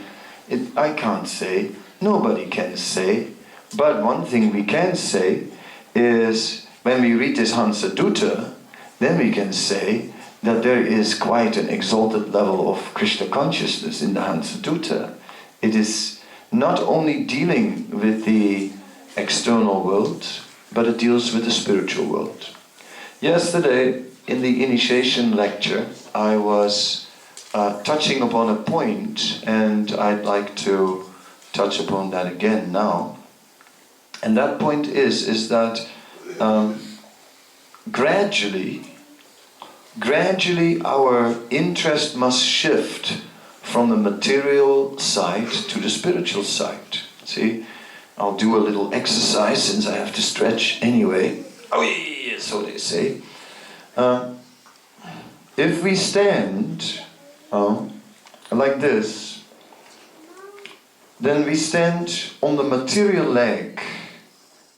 I can't say, nobody can say, but one thing we can say is when we read this Hansaduta, then we can say that there is quite an exalted level of Krishna consciousness in the Hansaduta. It is not only dealing with the external world, but it deals with the spiritual world. Yesterday, in the initiation lecture, I was touching upon a point, and I'd like to touch upon that again now. And that point is that gradually our interest must shift from the material side to the spiritual side. See, I'll do a little exercise since I have to stretch anyway. Oh yeah, so they say. If we stand like this, then we stand on the material leg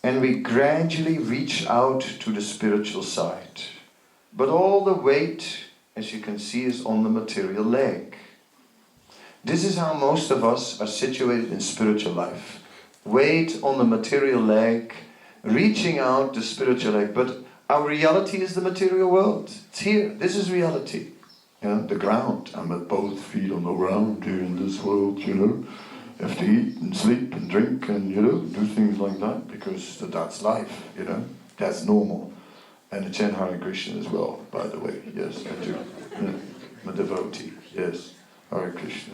and we gradually reach out to the spiritual side. But all the weight, as you can see, is on the material leg. This is how most of us are situated in spiritual life. Weight on the material leg, reaching out the spiritual leg. But our reality is the material world. It's here. This is reality. You know, the ground. I'm with both feet on the ground here in this world, you know. You have to eat and sleep and drink and, you know, do things like that because that's life, you know. That's normal. And I chant Hare Krishna as well, by the way. Yes, I do. Yeah. I'm a devotee. Yes, Hare Krishna.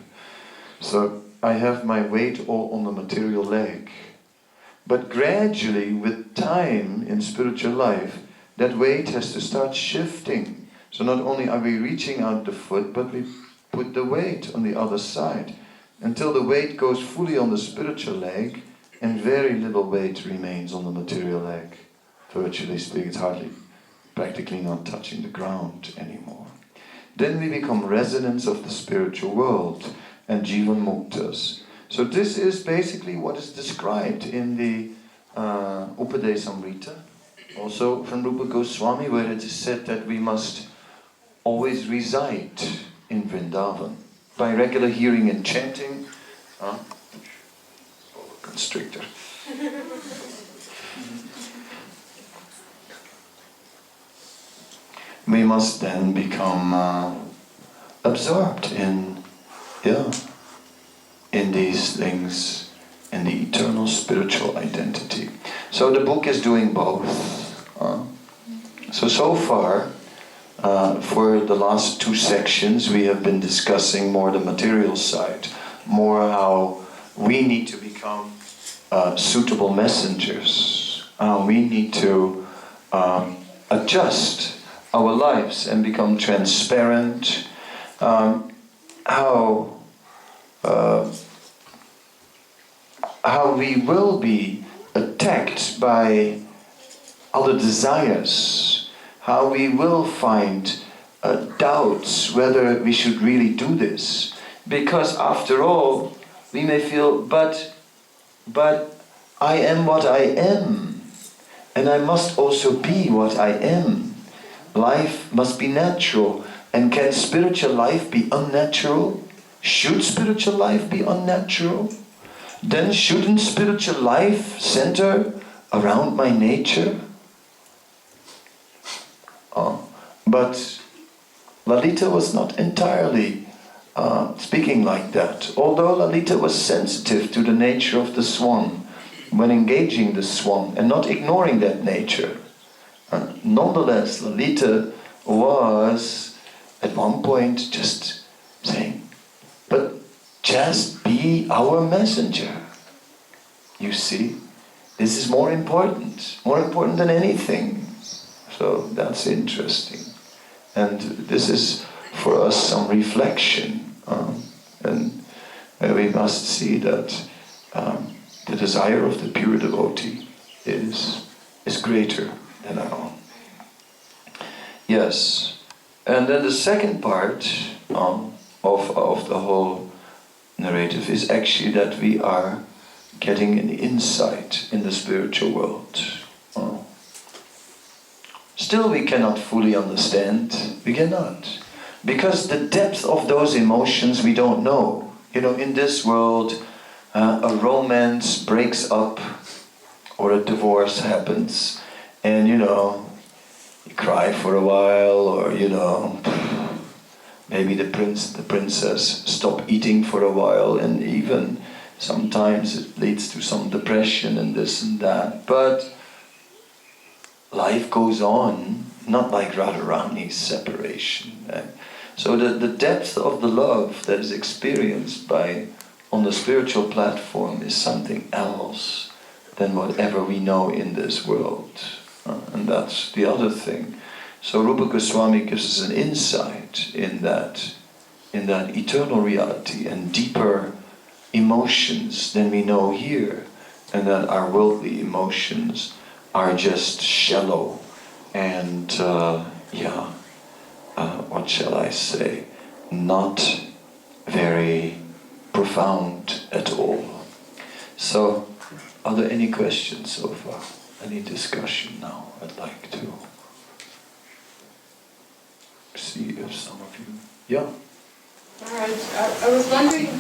So I have my weight all on the material leg. But gradually, with time in spiritual life, that weight has to start shifting. So not only are we reaching out the foot, but we put the weight on the other side. Until the weight goes fully on the spiritual leg, and very little weight remains on the material leg. Virtually speaking, it's practically not touching the ground anymore. Then we become residents of the spiritual world and Jivan Muktas. So this is basically what is described in the Upadesamrita, also from Rupa Goswami, where it is said that we must always reside in Vrindavan by regular hearing and chanting. Constrictor. We must then become absorbed in these things, in the eternal spiritual identity. So the book is doing both. So far, for the last two sections, we have been discussing more the material side, more how we need to become suitable messengers. We need to adjust our lives and become transparent. How we will be attacked by other desires, how we will find doubts whether we should really do this, because after all we may feel, but I am what I am, and I must also be what I am. Life must be natural. And can spiritual life be unnatural? Should spiritual life be unnatural? Then shouldn't spiritual life center around my nature? But Lalita was not entirely speaking like that, although Lalita was sensitive to the nature of the swan when engaging the swan and not ignoring that nature. Nonetheless, Lalita was at one point just saying, but just be our messenger. You see, this is more important than anything. So that's interesting. And this is for us some reflection. And we must see that the desire of the pure devotee is greater than our own. Yes. And then the second part of the whole narrative is actually that we are getting an insight in the spiritual world. Still we cannot fully understand. We cannot. Because the depth of those emotions we don't know. You know, in this world, a romance breaks up or a divorce happens, and you know, you cry for a while, or you know, maybe the princess stop eating for a while, and even sometimes it leads to some depression and this and that. But life goes on, not like Radharani's separation. So the depth of the love that is experienced on the spiritual platform is something else than whatever we know in this world. And that's the other thing. So Rupa Goswami gives us an insight in that eternal reality and deeper emotions than we know here, and that our worldly emotions are just shallow and what shall I say, not very profound at all. So, are there any questions so far? Any discussion now? I'd like to see if some of you... Yeah? Alright, I was wondering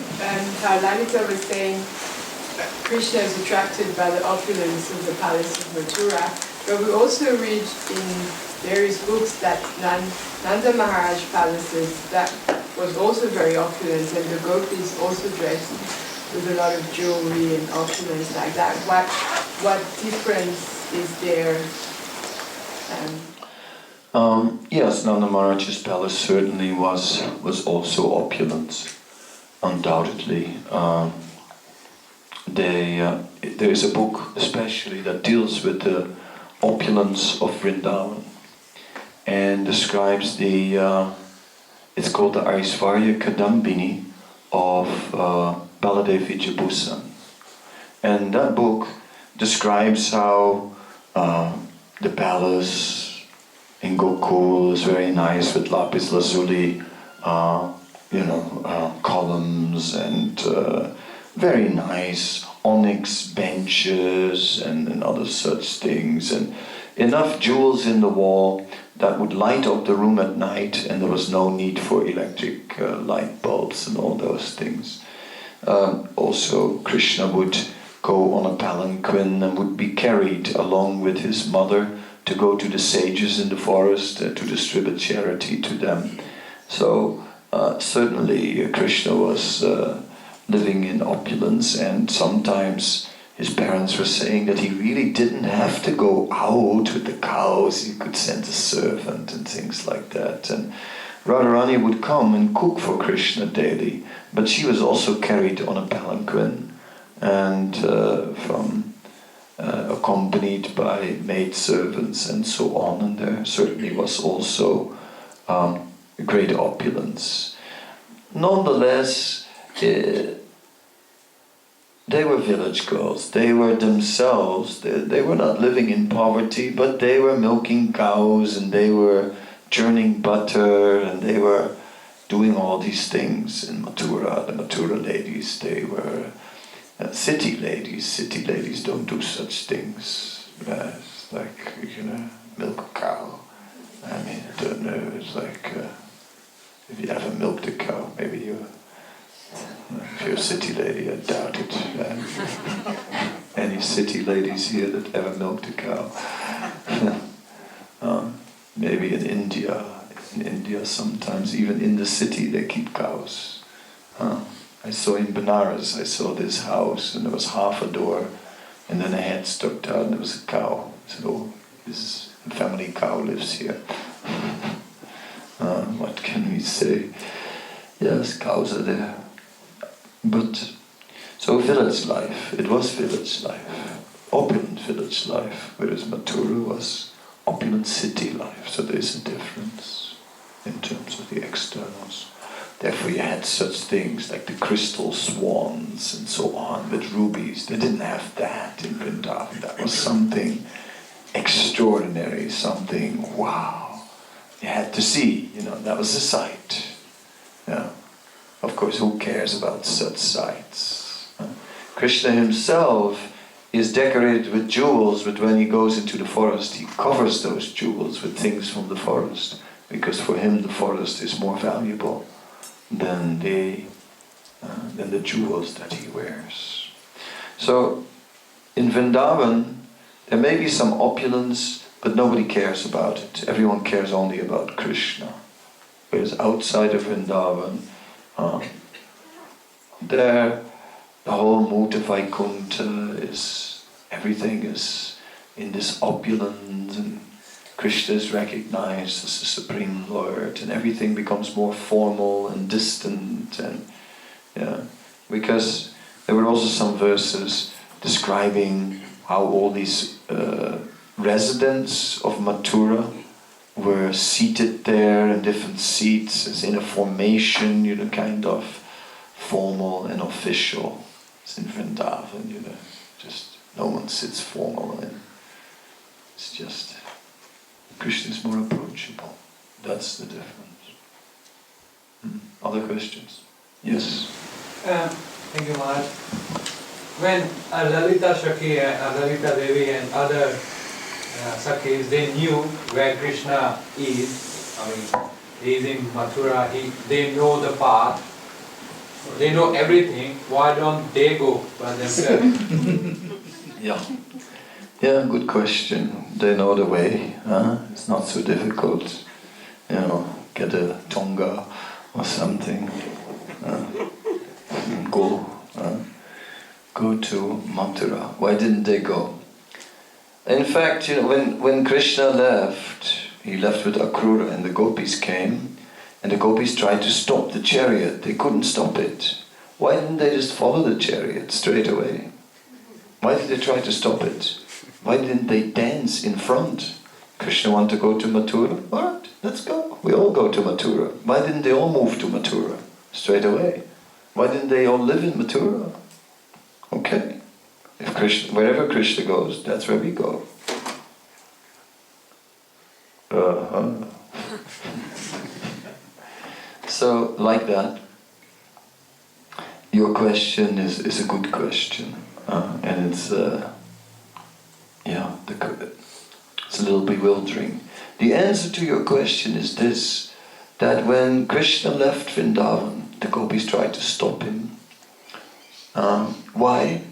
how Lalita was saying Krishna is attracted by the opulence of the palace of Mathura, but we also read in various books that Nanda Maharaj palaces, that was also very opulent, and the gopis also dressed with a lot of jewelry and opulence like that. What difference is there? Yes, Nanda Maharaj's palace certainly was also opulent, undoubtedly. There is a book especially that deals with the opulence of Vrindavan and describes it's called the Aishvarya Kadambini of Baladevi Jabusan. And that book describes how the palace in Gokul is very nice with lapis lazuli, columns and very nice onyx benches and other such things, and enough jewels in the wall that would light up the room at night, and there was no need for electric light bulbs and all those things. Also, Krishna would go on a palanquin and would be carried along with his mother to go to the sages in the forest to distribute charity to them. So certainly Krishna was living in opulence, and sometimes his parents were saying that he really didn't have to go out with the cows, he could send a servant and things like that. And Radharani would come and cook for Krishna daily, but she was also carried on a palanquin and accompanied by maidservants and so on, and there certainly was also great opulence. Nonetheless, they were village girls. They were themselves, they were not living in poverty, but they were milking cows and they were churning butter and they were doing all these things in Mathura. The Mathura ladies, they were city ladies. City ladies don't do such things. It's like, milk a cow. I mean, I don't know, it's like, if you ever milked a cow, maybe if you're a city lady, I doubt it. Any city ladies here that ever milked a cow? Maybe in India, In India, sometimes even in the city they keep cows. I saw in Benares, I saw this house and there was half a door and then a head stuck out and there was a cow. I said, oh, this family cow lives here. What can we say? Yes, cows are there. But, so village life, it was village life, opulent village life, whereas Mathura was opulent city life. So there is a difference in terms of the externals. Therefore you had such things like the crystal swans and so on with rubies. They didn't have that in Vrindavan. That was something extraordinary, something wow. You had to see, that was a sight. Yeah. Of course, who cares about such sights? Krishna himself is decorated with jewels, but when he goes into the forest, he covers those jewels with things from the forest, because for him the forest is more valuable than the jewels that he wears. So, in Vrindavan, there may be some opulence, but nobody cares about it. Everyone cares only about Krishna. Whereas outside of Vrindavan, there, the whole Mukta Vaikuntha is, everything is in this opulence, and Krishna is recognized as the Supreme Lord, and everything becomes more formal and distant, and because there were also some verses describing how all these residents of Mathura were seated there in different seats, as in a formation, kind of formal and official. It's in Vrindavan, just no one sits formal, and it's just Krishna is more approachable. That's the difference. Other questions? Yes. Thank you, Maharaj. When Lalita Shakhi, Lalita Devi and other Sakhis, they knew where Krishna is. I mean, he is in Mathura, they know the path, they know everything. Why don't they go by themselves? Yeah, good question. They know the way. It's not so difficult. Get a tonga or something. Go to Mathura. Why didn't they go? In fact, when Krishna left, he left with Akrura, and the gopis came, and the gopis tried to stop the chariot. They couldn't stop it. Why didn't they just follow the chariot straight away? Why did they try to stop it? Why didn't they dance in front? Krishna wanted to go to Mathura. All right, let's go. We all go to Mathura. Why didn't they all move to Mathura straight away? Why didn't they all live in Mathura? Okay. If Krishna, wherever Krishna goes, that's where we go. So, like that, your question is a good question, and it's it's a little bewildering. The answer to your question is this: that when Krishna left Vrindavan, the gopis tried to stop him. Why?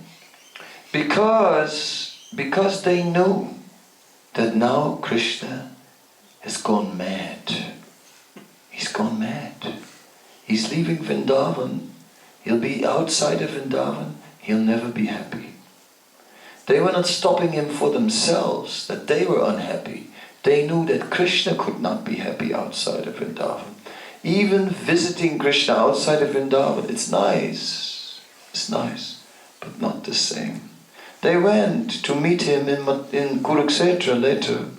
Because they know that now Krishna has gone mad. He's gone mad. He's leaving Vrindavan. He'll be outside of Vrindavan. He'll never be happy. They were not stopping him for themselves, that they were unhappy. They knew that Krishna could not be happy outside of Vrindavan. Even visiting Krishna outside of Vrindavan, it's nice. It's nice, but not the same. They went to meet him in Kurukshetra later.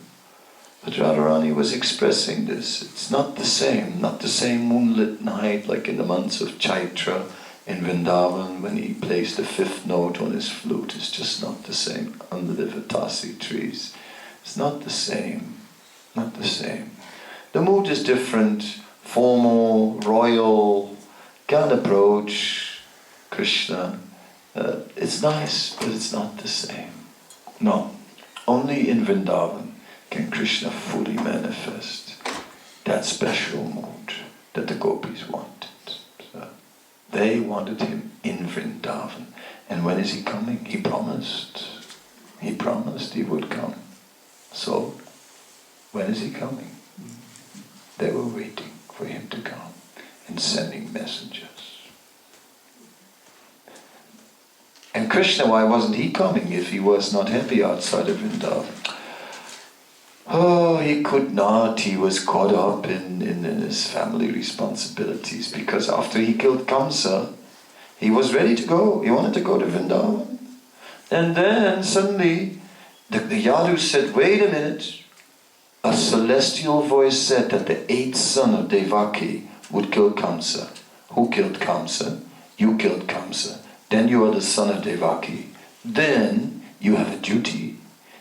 But Radharani was expressing this. It's not the same moonlit night like in the months of Chaitra in Vrindavan when he plays the fifth note on his flute. It's just not the same under the Vatasi trees. It's not the same. Not the same. The mood is different, formal, royal, can approach Krishna. It's nice, but it's not the same. No. Only in Vrindavan can Krishna fully manifest that special mood that the gopis wanted. So they wanted him in Vrindavan. And when is he coming? He promised. He promised he would come. So, when is he coming? They were waiting for him to come and sending messengers. And Krishna, why wasn't he coming if he was not happy outside of Vrindavan? Oh, he could not. He was caught up in his family responsibilities, because after he killed Kamsa, he was ready to go. He wanted to go to Vrindavan. And then suddenly the Yadu said, wait a minute. A celestial voice said that the 8th son of Devaki would kill Kamsa. Who killed Kamsa? You killed Kamsa. Then you are the son of Devaki. Then you have a duty.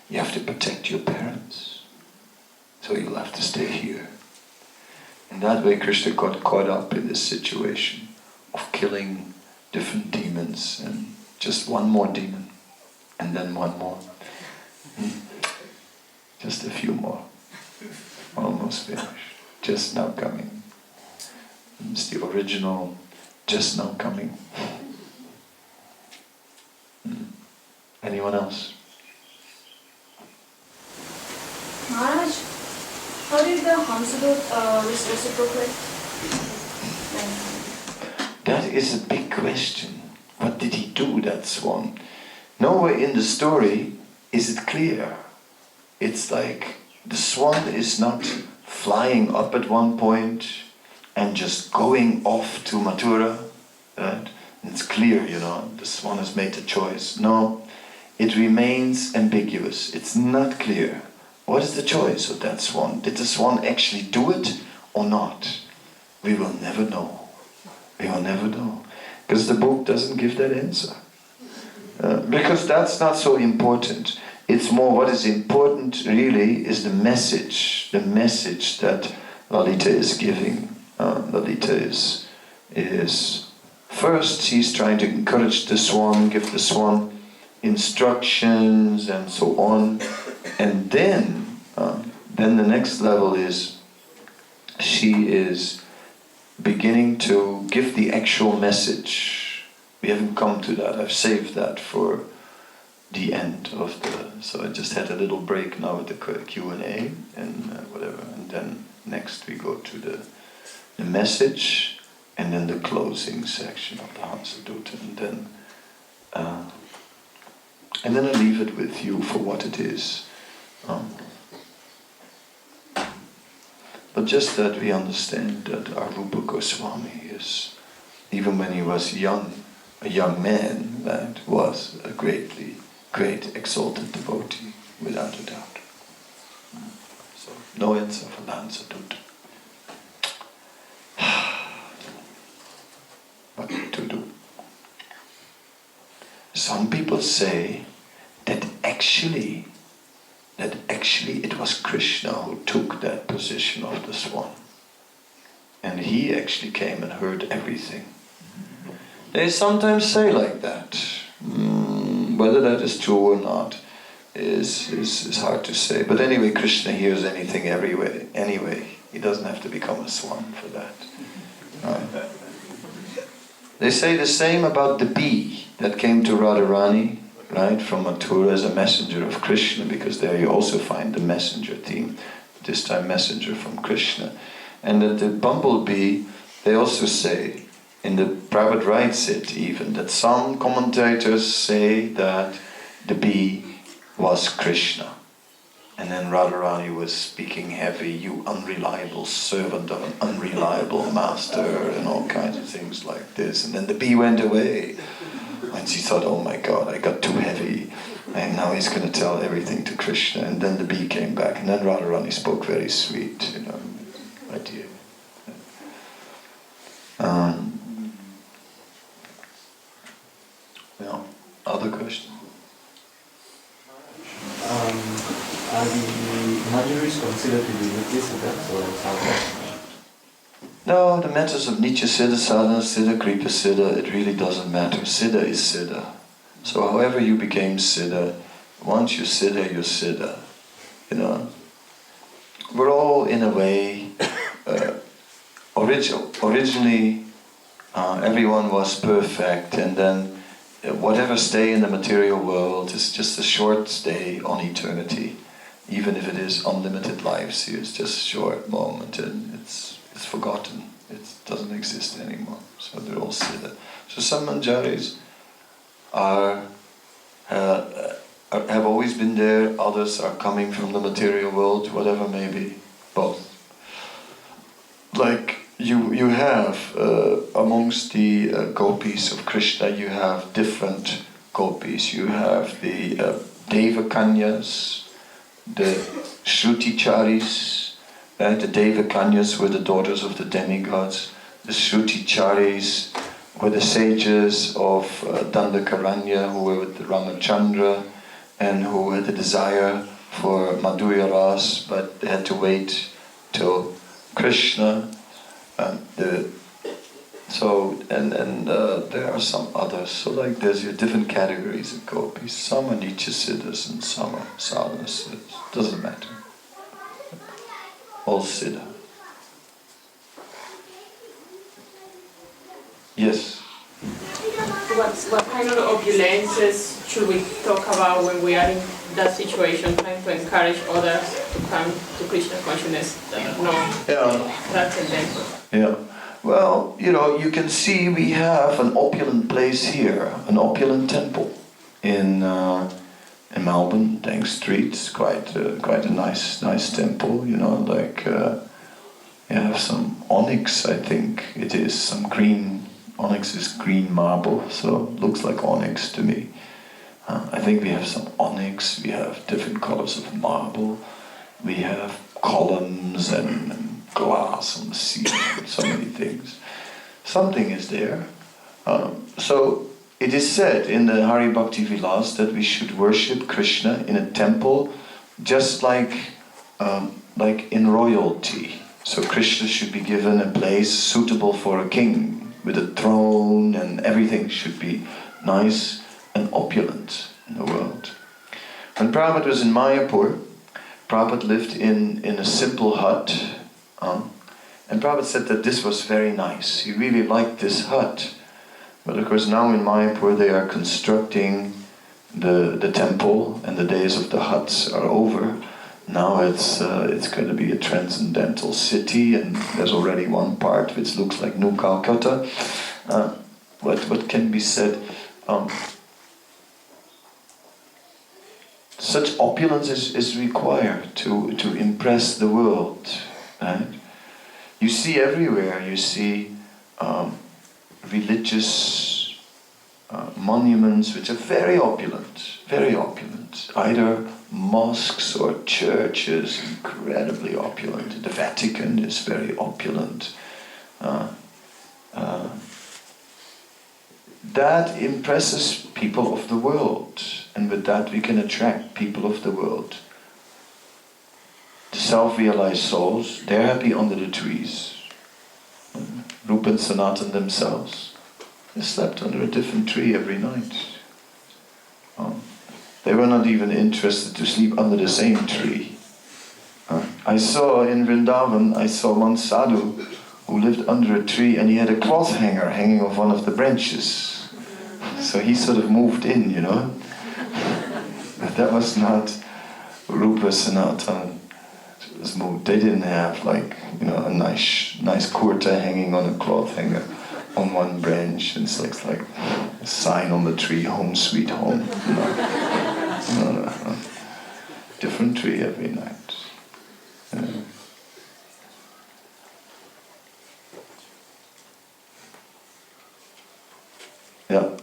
You have to protect your parents. So you'll have to stay here. In that way Krishna got caught up in this situation of killing different demons, and just one more demon, and then one more. Just a few more. Almost finished. Just now coming. It's the original, just now coming. Anyone else? Maharaj, how did the Hamsa-duta reciprocate? That is a big question. What did he do, that swan? Nowhere in the story is it clear. It's like the swan is not flying up at one point and just going off to Mathura. Right? It's clear, the swan has made a choice. No, it remains ambiguous. It's not clear. What is the choice of that swan? Did the swan actually do it or not? We will never know. We will never know. Because the book doesn't give that answer. Because that's not so important. It's more what is important really is the message that Lalita is giving. Lalita is first he's trying to encourage the swan, give the swan instructions and so on. And then the next level is she is beginning to give the actual message. We haven't come to that. I've saved that for the end of the... So I just had a little break now with the Q&A and whatever. And then next we go to the message and then the closing section of the Hansaduta. And then I leave it with you for what it is. But just that we understand that our Rupa Goswami is, even when he was a young man, that was a great exalted devotee, without a doubt. So, no answer for the Hansaduta. What to do? Some people say that actually it was Krishna who took that position of the swan. And he actually came and heard everything. They sometimes say like that. Whether that is true or not is hard to say. But anyway, Krishna hears anything anyway. He doesn't have to become a swan for that. Right? They say the same about the bee that came to Radharani, right, from Mathura as a messenger of Krishna, because there you also find the messenger theme, this time messenger from Krishna. And that the bumblebee, they also say, in the Prabhupada writes it even, that some commentators say that the bee was Krishna. And then Radharani was speaking heavy, you unreliable servant of an unreliable master, and all kinds of things like this. And then the bee went away. And she thought, oh my God, I got too heavy. And now he's going to tell everything to Krishna. And then the bee came back. And then Radharani spoke very sweet, idea. Other questions? Are the manjaris considered to be Nitya Siddhas or Sadhana? No, the matters of Nitya Siddha, Sadhana Siddha, Kripa Siddha, it really doesn't matter. Siddha is Siddha. So however you became Siddha, once you're Siddha, you're Siddha. We're all in a way, originally everyone was perfect, and then whatever stay in the material world is just a short stay on eternity. even if it is unlimited lives here, it's just a short moment and it's forgotten. It doesn't exist anymore. So they're all Siddha. So some manjaris have always been there, others are coming from the material world, whatever may be, both. Like you have, amongst the gopis of Krishna, you have different gopis. You have the Devakanyas, the Shruticharis. The Devakanyas were the daughters of the demigods. The Shruticharis were the sages of Dandakaranya, who were with the Ramachandra and who had the desire for Madhurya Ras, but they had to wait till Krishna. There are some others. So like there's your different categories of gopis. Some are Nitya Siddhas and some are Sadhana Siddhas. Doesn't matter. All Siddha. Yes? What kind of opulences should we talk about when we are in that situation, trying to encourage others to come to Krishna consciousness that are transcendental? Yeah. Well, you can see we have an opulent place here, an opulent temple in Melbourne, Deng Street. It's quite a nice temple. You have some onyx, I think it is, some green. Onyx is green marble, so looks like onyx to me. I think we have some onyx, we have different colors of marble, we have columns and glass on the ceiling, so many things. Something is there. So it is said in the Hare Bhakti Vilas that we should worship Krishna in a temple just like in royalty. So Krishna should be given a place suitable for a king, with a throne, and everything should be nice and opulent in the world. When Prabhupada was in Mayapur, Prabhupada lived in a simple hut, and Prabhupada said that this was very nice. He really liked this hut. But of course now in Mayapur they are constructing the temple, and the days of the huts are over. Now it's going to be a transcendental city, and there's already one part which looks like New Calcutta. What can be said? Such opulence is required to impress the world. Right? You see everywhere. You see religious monuments which are very opulent, either mosques or churches, incredibly opulent. The Vatican is very opulent. That impresses people of the world, and with that we can attract people of the world. The self-realized souls, they're happy under the trees. Rupa and Sanatan themselves, they slept under a different tree every night. They were not even interested to sleep under the same tree. I saw in Vrindavan, one sadhu who lived under a tree, and he had a cloth hanger hanging off one of the branches. So he sort of moved in, But that was not Rupa Sanatan. They didn't have a nice kurta hanging on a cloth hanger on one branch. It's like a sign on the tree, home sweet home. No. Different tree every night. Yeah.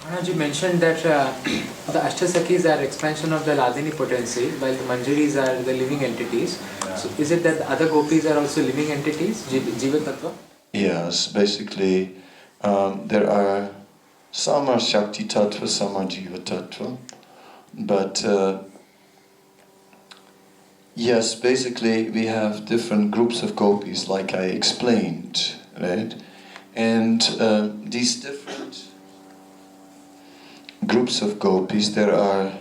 Maharaj, you mentioned that the Ashtasakis are expansion of the Ladini potency, while the Manjaris are the living entities. Yeah. So is it that the other gopis are also living entities, Jiva Tattva? Yes, basically there are some are Shakti Tattva, some are Jiva Tattva. But yes, basically we have different groups of gopis, like I explained, right? And these different groups of gopis, there are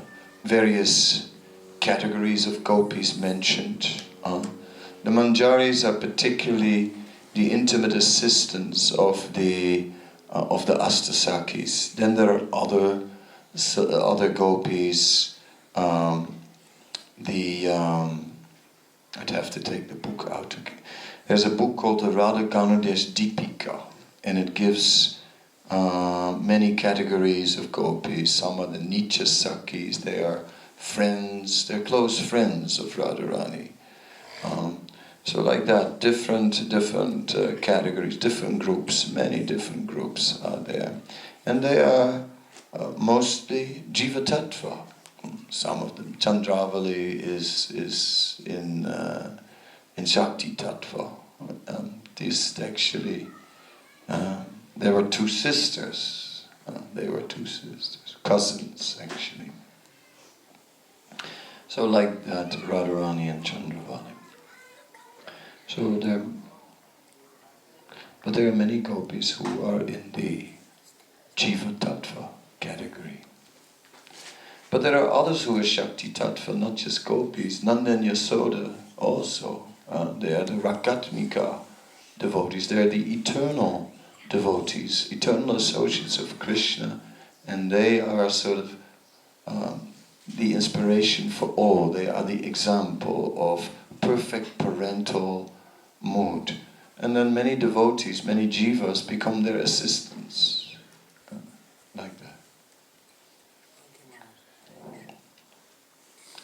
various categories of gopis mentioned. The Manjaris are particularly the intimate assistants of the Ashtasakis. Then there are other gopis, I'd have to take the book out. There's a book called the Radha Ganudesh Deepika, and it gives many categories of gopis. Some are the Nicha Sakis, they are friends, they're close friends of Radharani. So like that, different categories, different groups, many different groups are there. And they are mostly Jiva Tattva. Some of them, Chandravali is in Shakti Tattva. This actually, there were two sisters. Cousins actually. So like that, Radharani and Chandravali. But there are many gopis who are in the Jiva Tattva category. But there are others who are Shakti Tattva, not just gopis. Nanda and Yasoda also. They are the Rakatmika devotees. They are the eternal devotees, eternal associates of Krishna. And they are sort of the inspiration for all. They are the example of perfect parental mood. And then many devotees, many jivas become their assistants. Like that.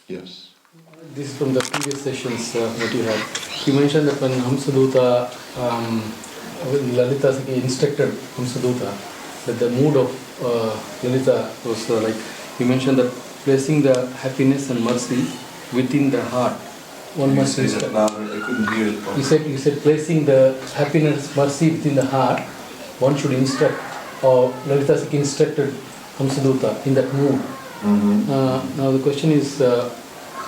Yes. This is from the previous sessions that you had. You mentioned that when Hamsa-duta, when Lalita Sakhi instructed Hamsa-duta, that the mood of Lalita was like, you mentioned that placing the happiness and mercy within the heart. One must instruct. I couldn't hear it properly. You said placing the happiness, mercy within the heart, one should instruct, or Lalita Sakhi instructed Hamsa-duta in that mood. Mm-hmm. Now the question is,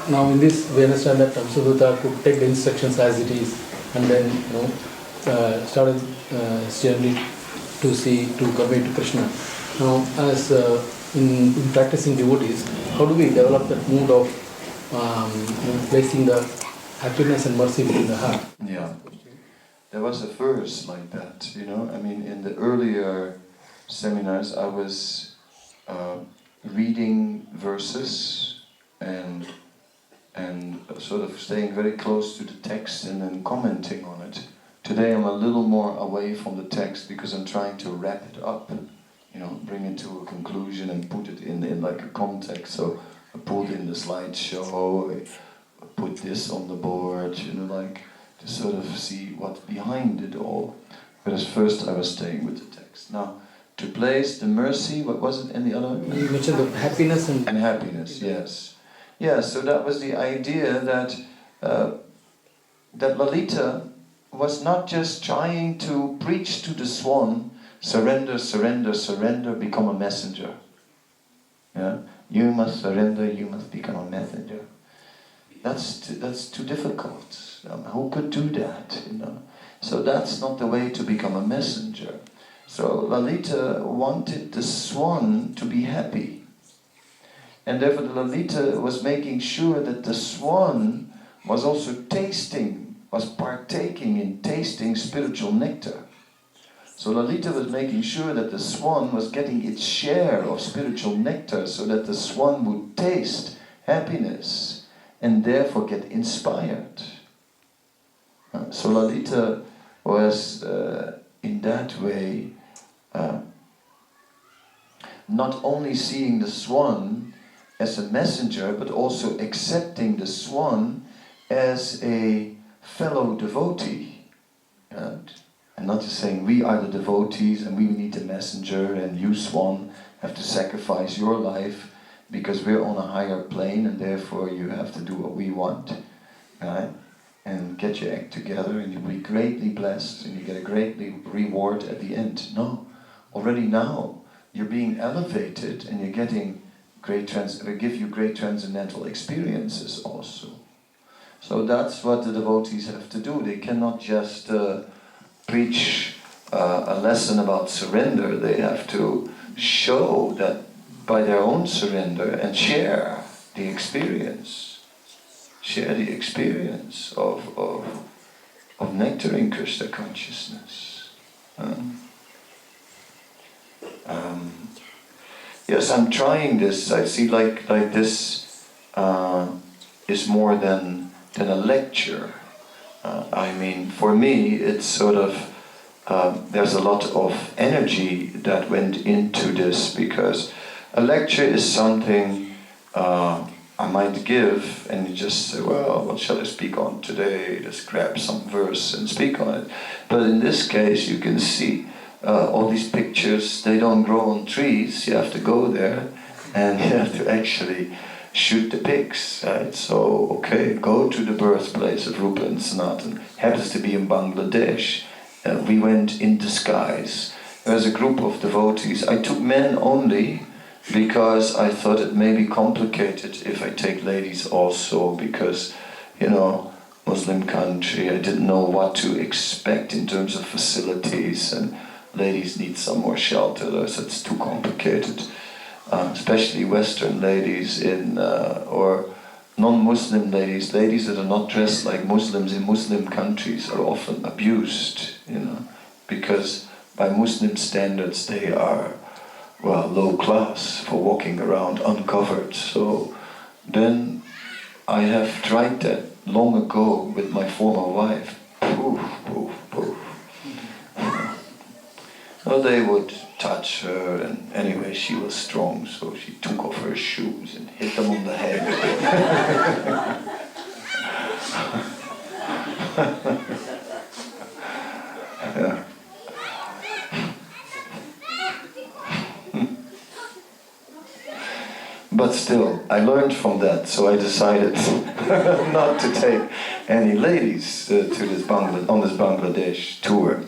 now in this we understand that Hamsa-duta could take the instructions as it is, and then started journey to convey to Krishna. Now, as in practicing devotees, how do we develop that mood of placing the happiness and mercy within the heart? Yeah, there was a verse like that, I mean, in the earlier seminars I was reading verses and sort of staying very close to the text and then commenting on it. Today I'm a little more away from the text because I'm trying to wrap it up, bring it to a conclusion and put it in like a context. So I pulled in the slideshow, I put this on the board, like to sort of see what's behind it all. Whereas first I was staying with the text. Now, to place the mercy, what was it in the other? You mentioned the happiness and happiness, yes. Yeah, so that was the idea that Lalita was not just trying to preach to the swan, surrender, surrender, surrender, become a messenger. Yeah? You must surrender, you must become a messenger. That's too difficult. Who could do that? So that's not the way to become a messenger. So Lalita wanted the swan to be happy. And therefore the Lalita was making sure that the swan was also partaking in tasting spiritual nectar. So Lalita was making sure that the swan was getting its share of spiritual nectar so that the swan would taste happiness and therefore get inspired. So Lalita was in that way not only seeing the swan as a messenger, but also accepting the swan as a fellow devotee. And not just saying we are the devotees and we need a messenger and you, swan, have to sacrifice your life because we're on a higher plane and therefore you have to do what we want, right? And get your act together and you'll be greatly blessed and you get a great reward at the end. No, already now you're being elevated and you're getting give you great transcendental experiences also. So that's what the devotees have to do. They cannot just preach a lesson about surrender. They have to show that by their own surrender and share the experience. Share the experience of nectaring Krishna consciousness. Yes, I'm trying this. I see like this is more than a lecture. I mean, for me, it's sort of, there's a lot of energy that went into this, because a lecture is something I might give, and you just say, well, what shall I speak on today? Just grab some verse and speak on it. But in this case, you can see all these pictures, they don't grow on trees. You have to go there, and you have to actually shoot the pics, right? So, okay, go to the birthplace of Rupa and Sanatan. Happens to be in Bangladesh. We went in disguise. There was a group of devotees. I took men only, because I thought it may be complicated if I take ladies also, because, you know, Muslim country, I didn't know what to expect in terms of facilities, and ladies need some more shelter, so it's too complicated. Especially Western ladies or non-Muslim ladies that are not dressed like Muslims in Muslim countries are often abused, you know, because by Muslim standards they are, well, low class for walking around uncovered. So then I have tried that long ago with my former wife. Poof, poof, poof. Well, they would touch her, and anyway, she was strong, so she took off her shoes and hit them on the head. Yeah. But still, I learned from that, so I decided not to take any ladies to this Bangladesh tour.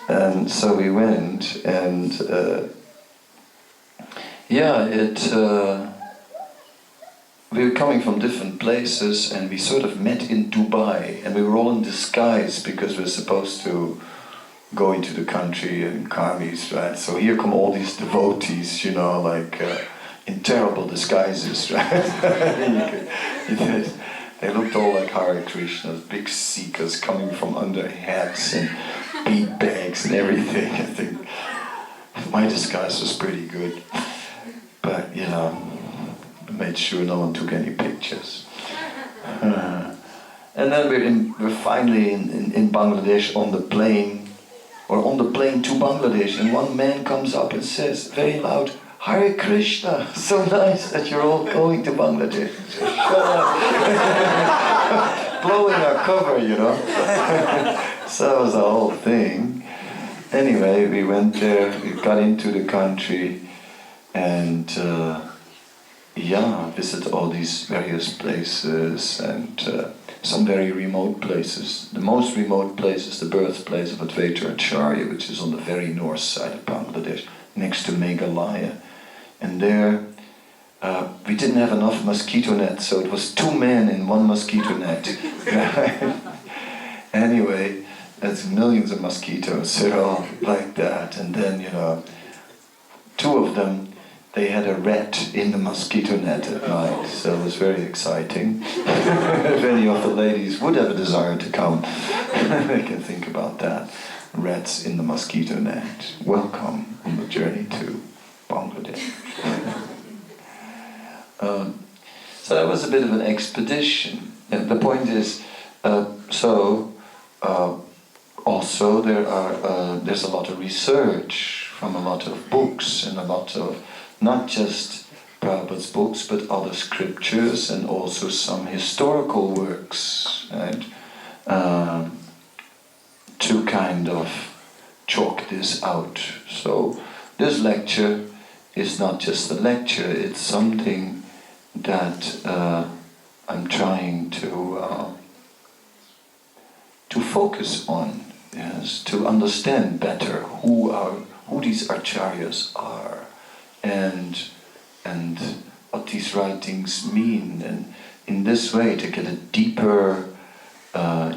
And so we went, and we were coming from different places, and we sort of met in Dubai, and we were all in disguise because we were supposed to go into the country in karmis, right? So here come all these devotees, you know, like in terrible disguises, right? They looked all like Hare Krishnas, big seekers coming from under hats and bead bags and everything. I think my disguise was pretty good, but you know, I made sure no one took any pictures. And then we're finally in Bangladesh on the plane to Bangladesh, and one man comes up and says very loud, Hare Krishna, so nice that you're all going to Bangladesh. Shut up. Blowing our cover, you know. So that was the whole thing. Anyway, we went there, we got into the country, and visited all these various places, and some very remote places. The most remote place is the birthplace of Founder-Acharya, which is on the very north side of Bangladesh, next to Meghalaya. And there, we didn't have enough mosquito nets, so it was 2 men in 1 mosquito net. Anyway, there's millions of mosquitoes, they're all like that. And then, you know, 2 of them, they had a rat in the mosquito net at night, so it was very exciting. If any of the ladies would have a desire to come, they can think about that. Rats in the mosquito net. Welcome on the journey to Bangladesh. So that was a bit of an expedition. And the point is, also there's a lot of research from a lot of books, and a lot of not just Prabhupada's books, but other scriptures, and also some historical works, right? To kind of chalk this out. So this lecture is not just a lecture, it's something that I'm trying to focus on, yes, to understand better who these acharyas are, and what these writings mean, and in this way to get a deeper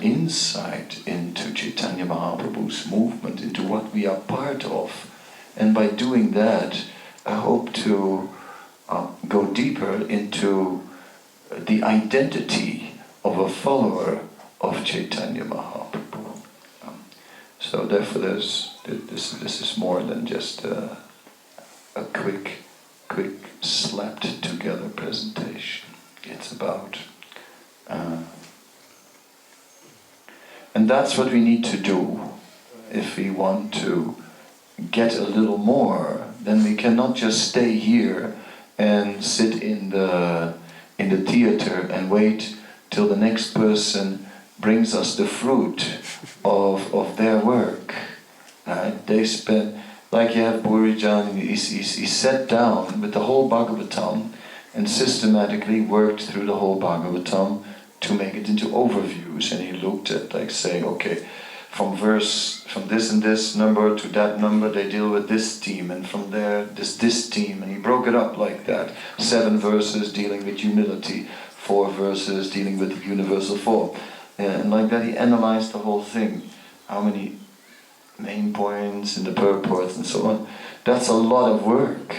insight into Chaitanya Mahaprabhu's movement, into what we are part of. And by doing that, I hope to go deeper into the identity of a follower of Chaitanya Mahaprabhu. So therefore this is more than just a quick slapped together presentation. It's about And that's what we need to do if we want to get a little more. Then we cannot just stay here and sit in the theater and wait till the next person brings us the fruit of their work. They spend, like you have Burijan, he sat down with the whole Bhagavatam and systematically worked through the whole Bhagavatam to make it into overviews, and he looked at, like, saying, okay, from this and this number to that number they deal with this theme, and from there this theme, and he broke it up like that. 7 verses dealing with humility, 4 verses dealing with the universal form, and like that he analyzed the whole thing. How many main points in the purport and so on. That's a lot of work.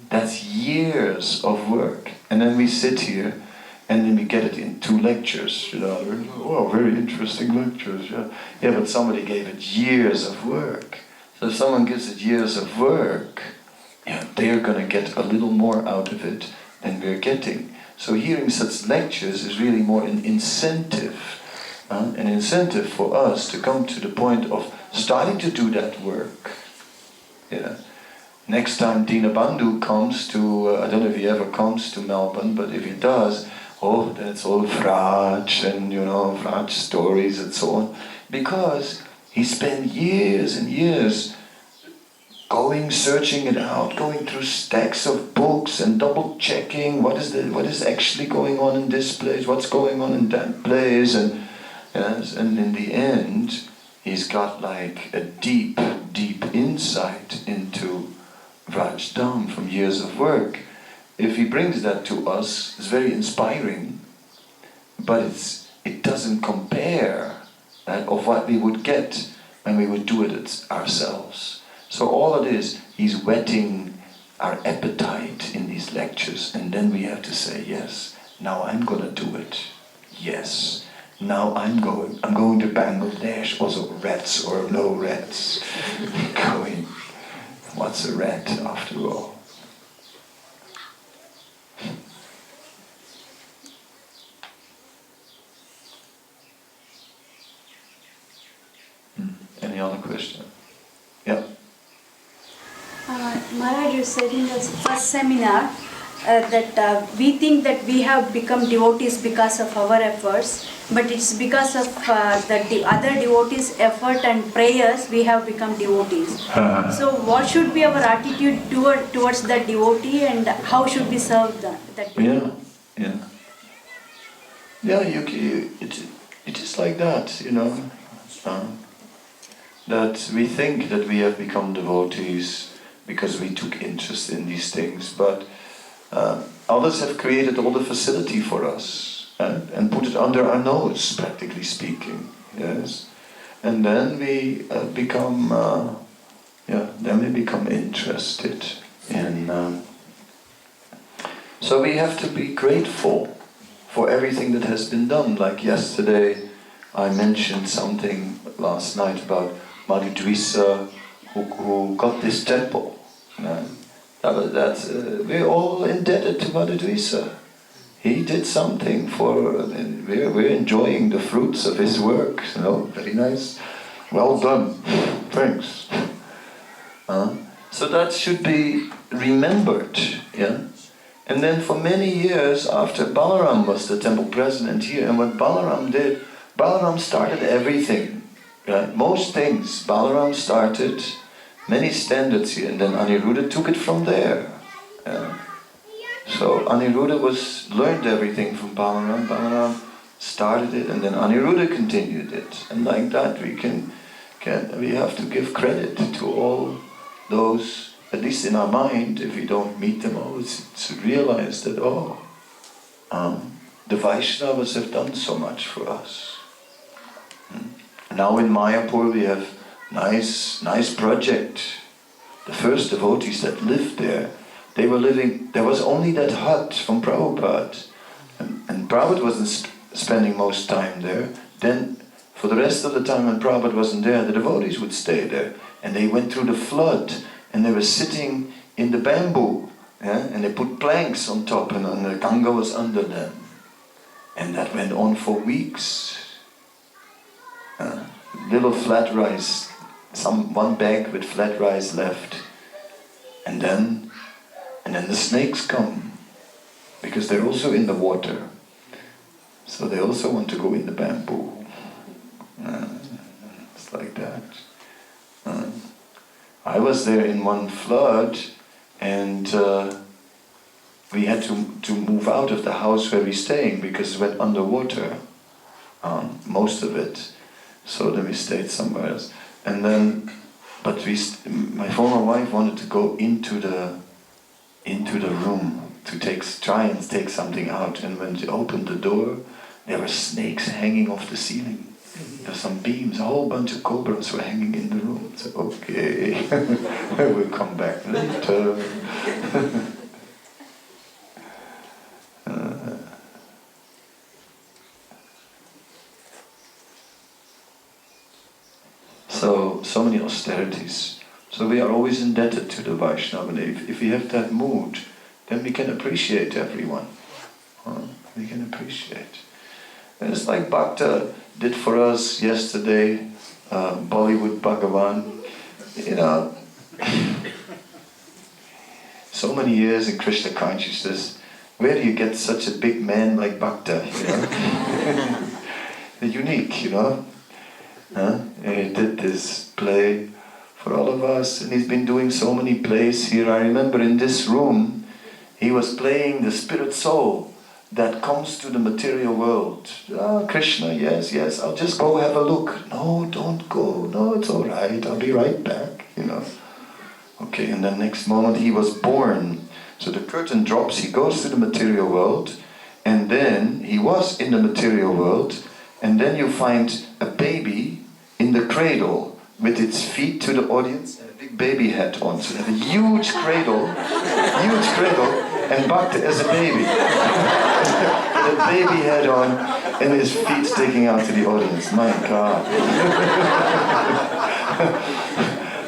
That's years of work. And then we sit here and then we get it in 2 lectures, Oh, very interesting lectures, Yeah, but somebody gave it years of work. So if someone gives it years of work, they're going to get a little more out of it than we're getting. So hearing such lectures is really more an incentive for us to come to the point of starting to do that work. Next time Dinabandhu comes to, I don't know if he ever comes to Melbourne, but if he does, then it's all Vraj and Vraj stories and so on. Because he spent years and years searching it out, going through stacks of books and double checking what is actually going on in this place, what's going on in that place, and in the end he's got like a deep, deep insight into Vrajdam from years of work. If he brings that to us, it's very inspiring, but it doesn't compare of what we would get when we would do it ourselves. So all it is, he's whetting our appetite in these lectures, and then we have to say, yes, now I'm going to do it. Yes, now I'm going to Bangladesh, also rats or no rats. Going. What's a rat after all? Any other question? Yeah. Maharaj, you said in the first seminar that we think that we have become devotees because of our efforts, but it's because of the other devotees' effort and prayers we have become devotees. So what should be our attitude towards the devotee, and how should we serve that devotee? It is like that, that we think that we have become devotees because we took interest in these things, but others have created all the facility for us and put it under our nose, practically speaking. Yes, and then we become interested in. So we have to be grateful for everything that has been done. Like yesterday, I mentioned something last night about Madhudvisa, who got this temple. We're all indebted to Madhudvisa. He did something we're enjoying the fruits of his work. Very nice. Well done. Thanks. So that should be remembered. And then for many years after, Balaram was the temple president here, and what Balaram did, Balaram started everything. Right? Most things Balaram started, many standards here, and then Aniruddha took it from there. So Aniruddha learned everything from Balaram. Balaram started it, and then Aniruddha continued it. And like that, we have to give credit to all those, at least in our mind. If we don't meet them all, it's to realize that the Vaishnavas have done so much for us. Now in Mayapur we have nice project. The first devotees that lived there, they were living, there was only that hut from Prabhupada. And Prabhupada wasn't spending most time there. Then for the rest of the time when Prabhupada wasn't there, the devotees would stay there. And they went through the flood, and they were sitting in the bamboo. And they put planks on top, and the Ganga was under them. And that went on for weeks. Little flat rice, one bag with flat rice left. And then the snakes come, because they're also in the water. So they also want to go in the bamboo. It's like that. I was there in one flood, and we had to move out of the house where we're staying because it went underwater, most of it. So then we stayed somewhere else. And then, but my former wife wanted to go into the room to try and take something out. And when she opened the door, there were snakes hanging off the ceiling. There's some beams, a whole bunch of cobras were hanging in the room. So okay, we'll come back later. So many austerities. So we are always indebted to the Vaishnava. And if we have that mood, then we can appreciate everyone. We can appreciate. And it's like Bhakta did for us yesterday, Bollywood Bhagavan. You know, so many years in Krishna consciousness, where do you get such a big man like Bhakta, you know? Unique, you know? And he did this play for all of us, and he's been doing so many plays here. I remember in this room, he was playing the spirit soul that comes to the material world. Krishna, yes, I'll just go have a look. No, don't go. No, it's all right. I'll be right back, you know. Okay, and the next moment he was born. So the curtain drops, he goes to the material world, and then he was in the material world, and then you find a baby in the cradle with its feet to the audience and a big baby hat on. So they have a huge cradle, and Bhakta as a baby. With a baby hat on and his feet sticking out to the audience. My God.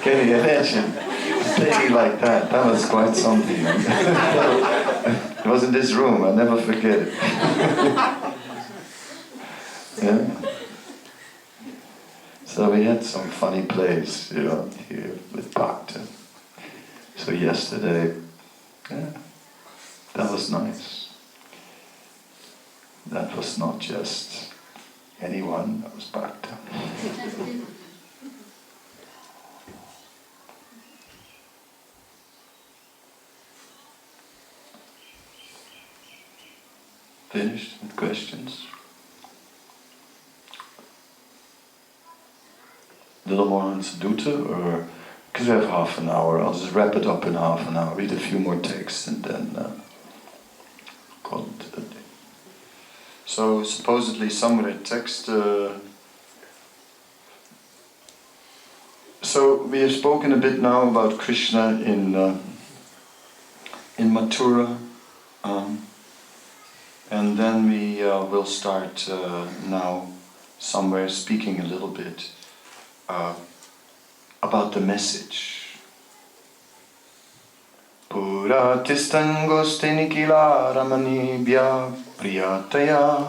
Can you imagine? A baby like that, that was quite something. It was in this room, I'll never forget it. Yeah. So we had some funny plays, you know, here with Bhakta. So yesterday, yeah, that was nice. That was not just anyone, that was Bhakta. Finished with questions? A little more Hansaduta, or because we have half an hour, I'll just wrap it up in half an hour, read a few more texts, and then call it a day. So supposedly somewhere in text. So we have spoken a bit now about Krishna in Mathura, and then we will start now somewhere speaking a little bit about the message. Pura tistan goste nikila ramani bhya priyataya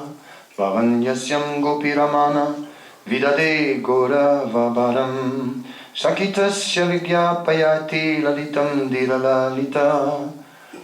vavanyasyam gopiramana vidade gora vabaram sakitasya vigyapayati lalitam diralalita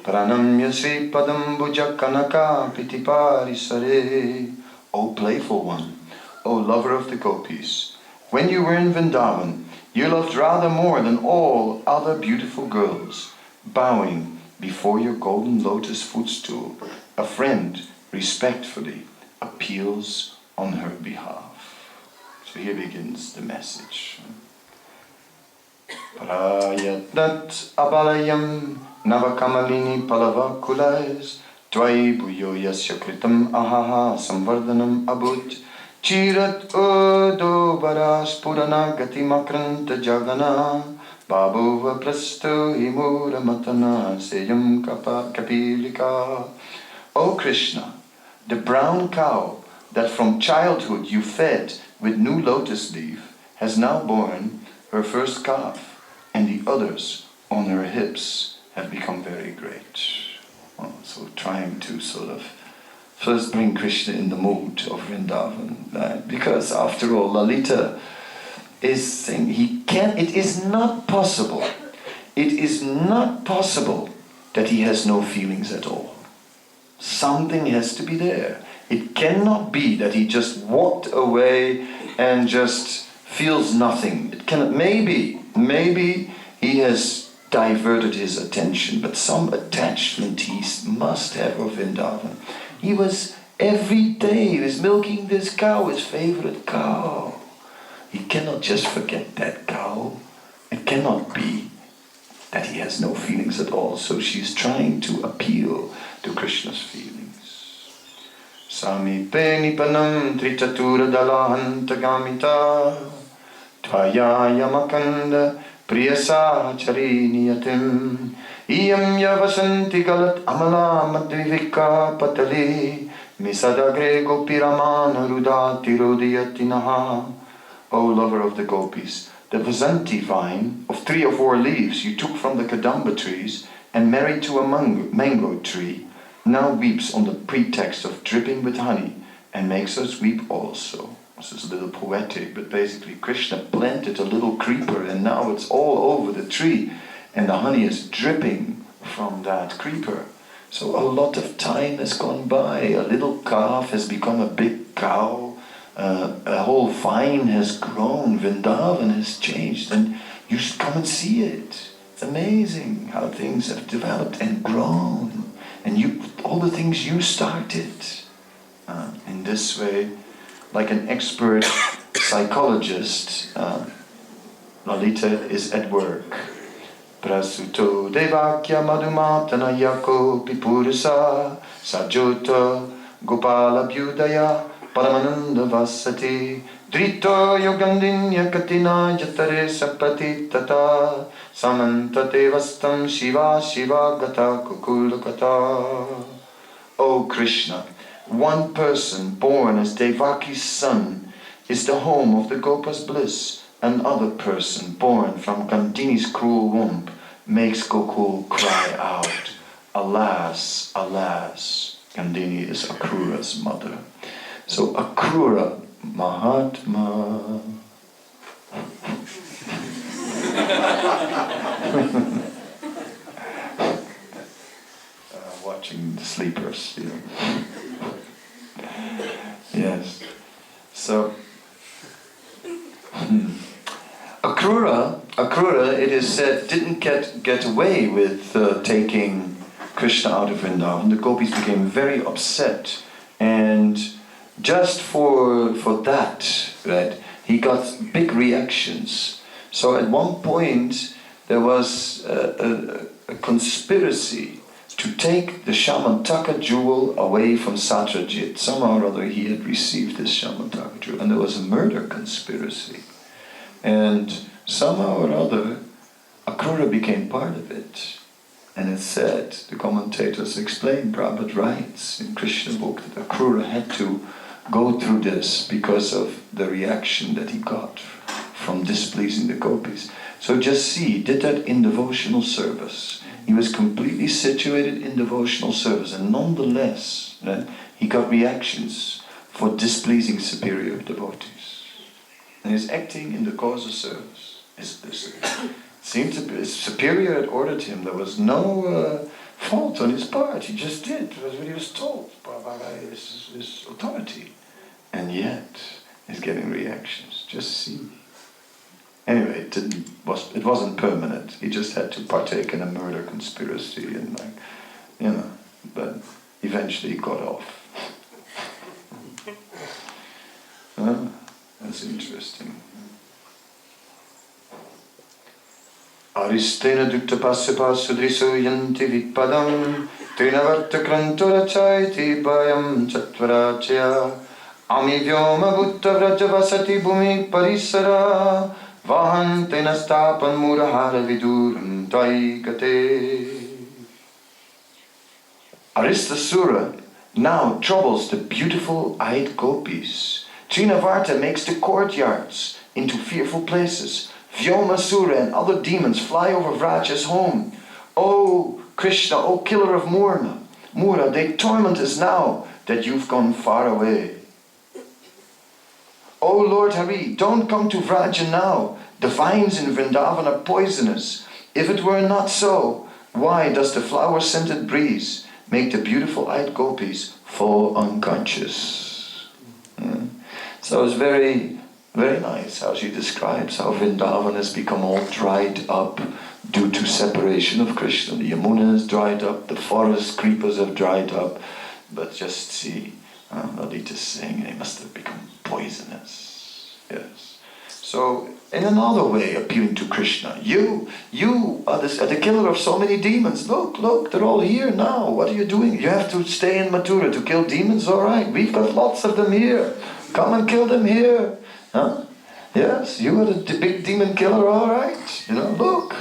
pranamya sri padam bhujakanaka pitiparisare. O playful one, O lover of the gopis, when you were in Vrindavan, you loved Radha more than all other beautiful girls. Bowing before your golden lotus footstool, a friend respectfully appeals on her behalf. So here begins the message. Prayatnat abalayam navakamalini palavakulais tvai bhuyo yasya kritam ahaha samvardhanam abhut Chirat udo varas purana gati makranta jagana Babuva prasto imura matana seyam kapilika. O Krishna, the brown cow that from childhood you fed with new lotus leaf has now borne her first calf, and the others on her hips have become very great. So trying to sort of first bring Krishna in the mood of Vrindavan, right? Because after all, Lalita is saying it is not possible that he has no feelings at all. Something has to be there. It cannot be that he just walked away and just feels nothing. It cannot. Maybe he has diverted his attention, but some attachment he must have of Vrindavan. He was every day, he was milking this cow, his favorite cow. He cannot just forget that cow. It cannot be that he has no feelings at all. So she's trying to appeal to Krishna's feelings. Samipe nipanam trichatura dalahanta gamita tvaya yamakanda priyasa chariniyatim iyam yavasanti galat amala madvivika patali misadagre gopiramana rudati rodiyatinaha. O lover of the gopis, the Vasanti vine of 3 or 4 leaves you took from the Kadamba trees and married to a mango tree now weeps on the pretext of dripping with honey and makes us weep also. This is a little poetic, but basically Krishna planted a little creeper and now it's all over the tree and the honey is dripping from that creeper. So a lot of time has gone by. A little calf has become a big cow. A whole vine has grown. Vrindavan has changed, and you should come and see it. It's amazing how things have developed and grown, and all the things you started. In this way, like an expert psychologist, Lalita is at work. Prasuto devakya madhumatana yako pipurisa sajota gopala bhyudaya Paramananda vasati drito yogandinya katina jatare sapati tata samantate vastam shiva shiva gata kukulakata. O Krishna, one person born as Devaki's son is the home of the Gopa's bliss. Another person born from Kandini's cruel womb makes Gokul cry out, alas, alas. Kandini is Akrura's mother. So Akrura Mahatma. Watching the sleepers, you know. Yes. So Akrura, it is said, didn't get away with taking Krishna out of Vrindavan. The gopis became very upset, and just for that, right, he got big reactions. So at one point there was a conspiracy to take the Shamantaka jewel away from Satyajit. Somehow or other he had received this Shamantaka jewel, and there was a murder conspiracy. And somehow or other, Akrura became part of it. And it's said, the commentators explain, Prabhupada writes in Krishna book, that Akrura had to go through this because of the reaction that he got from displeasing the gopis. So just see, he did that in devotional service. He was completely situated in devotional service, and nonetheless, right, he got reactions for displeasing superior devotees. And he's acting in the cause of service. Seemed to be, his superior had ordered him. There was no fault on his part. He just did. It was what he was told by his authority. And yet, he's getting reactions. Just see. Anyway, it wasn't permanent. He just had to partake in a murder conspiracy and but eventually he got off. That's interesting. Aristena dukta pasapa sudriso yanti vikpadam trinavarta krantura chaiti bayam chatvarachya ami vyoma bhutta vrajavasati bhumi parisara vahante nastapan murahara viduram taigate. Aristasura now troubles the beautiful-eyed gopis. Trinavarta makes the courtyards into fearful places. Vyomasura and other demons fly over Vraja's home. O Krishna, O killer of Mura, they torment us now. that you've gone far away. Oh Lord Hare, don't come to Vraja now. The vines in Vrindavan are poisonous. If it were not so, why does the flower-scented breeze make the beautiful-eyed gopis fall unconscious? So it's very, very nice how she describes how Vrindavan has become all dried up due to separation of Krishna. The Yamuna is dried up, the forest creepers have dried up, but just see, Lalita is saying they must have become poisonous. Yes. So, in another way, appealing to Krishna, you are the killer of so many demons. Look, they're all here now. What are you doing? You have to stay in Mathura to kill demons? All right, we've got lots of them here. Come and kill them here. Huh? Yes, you are the big demon killer, all right. Look,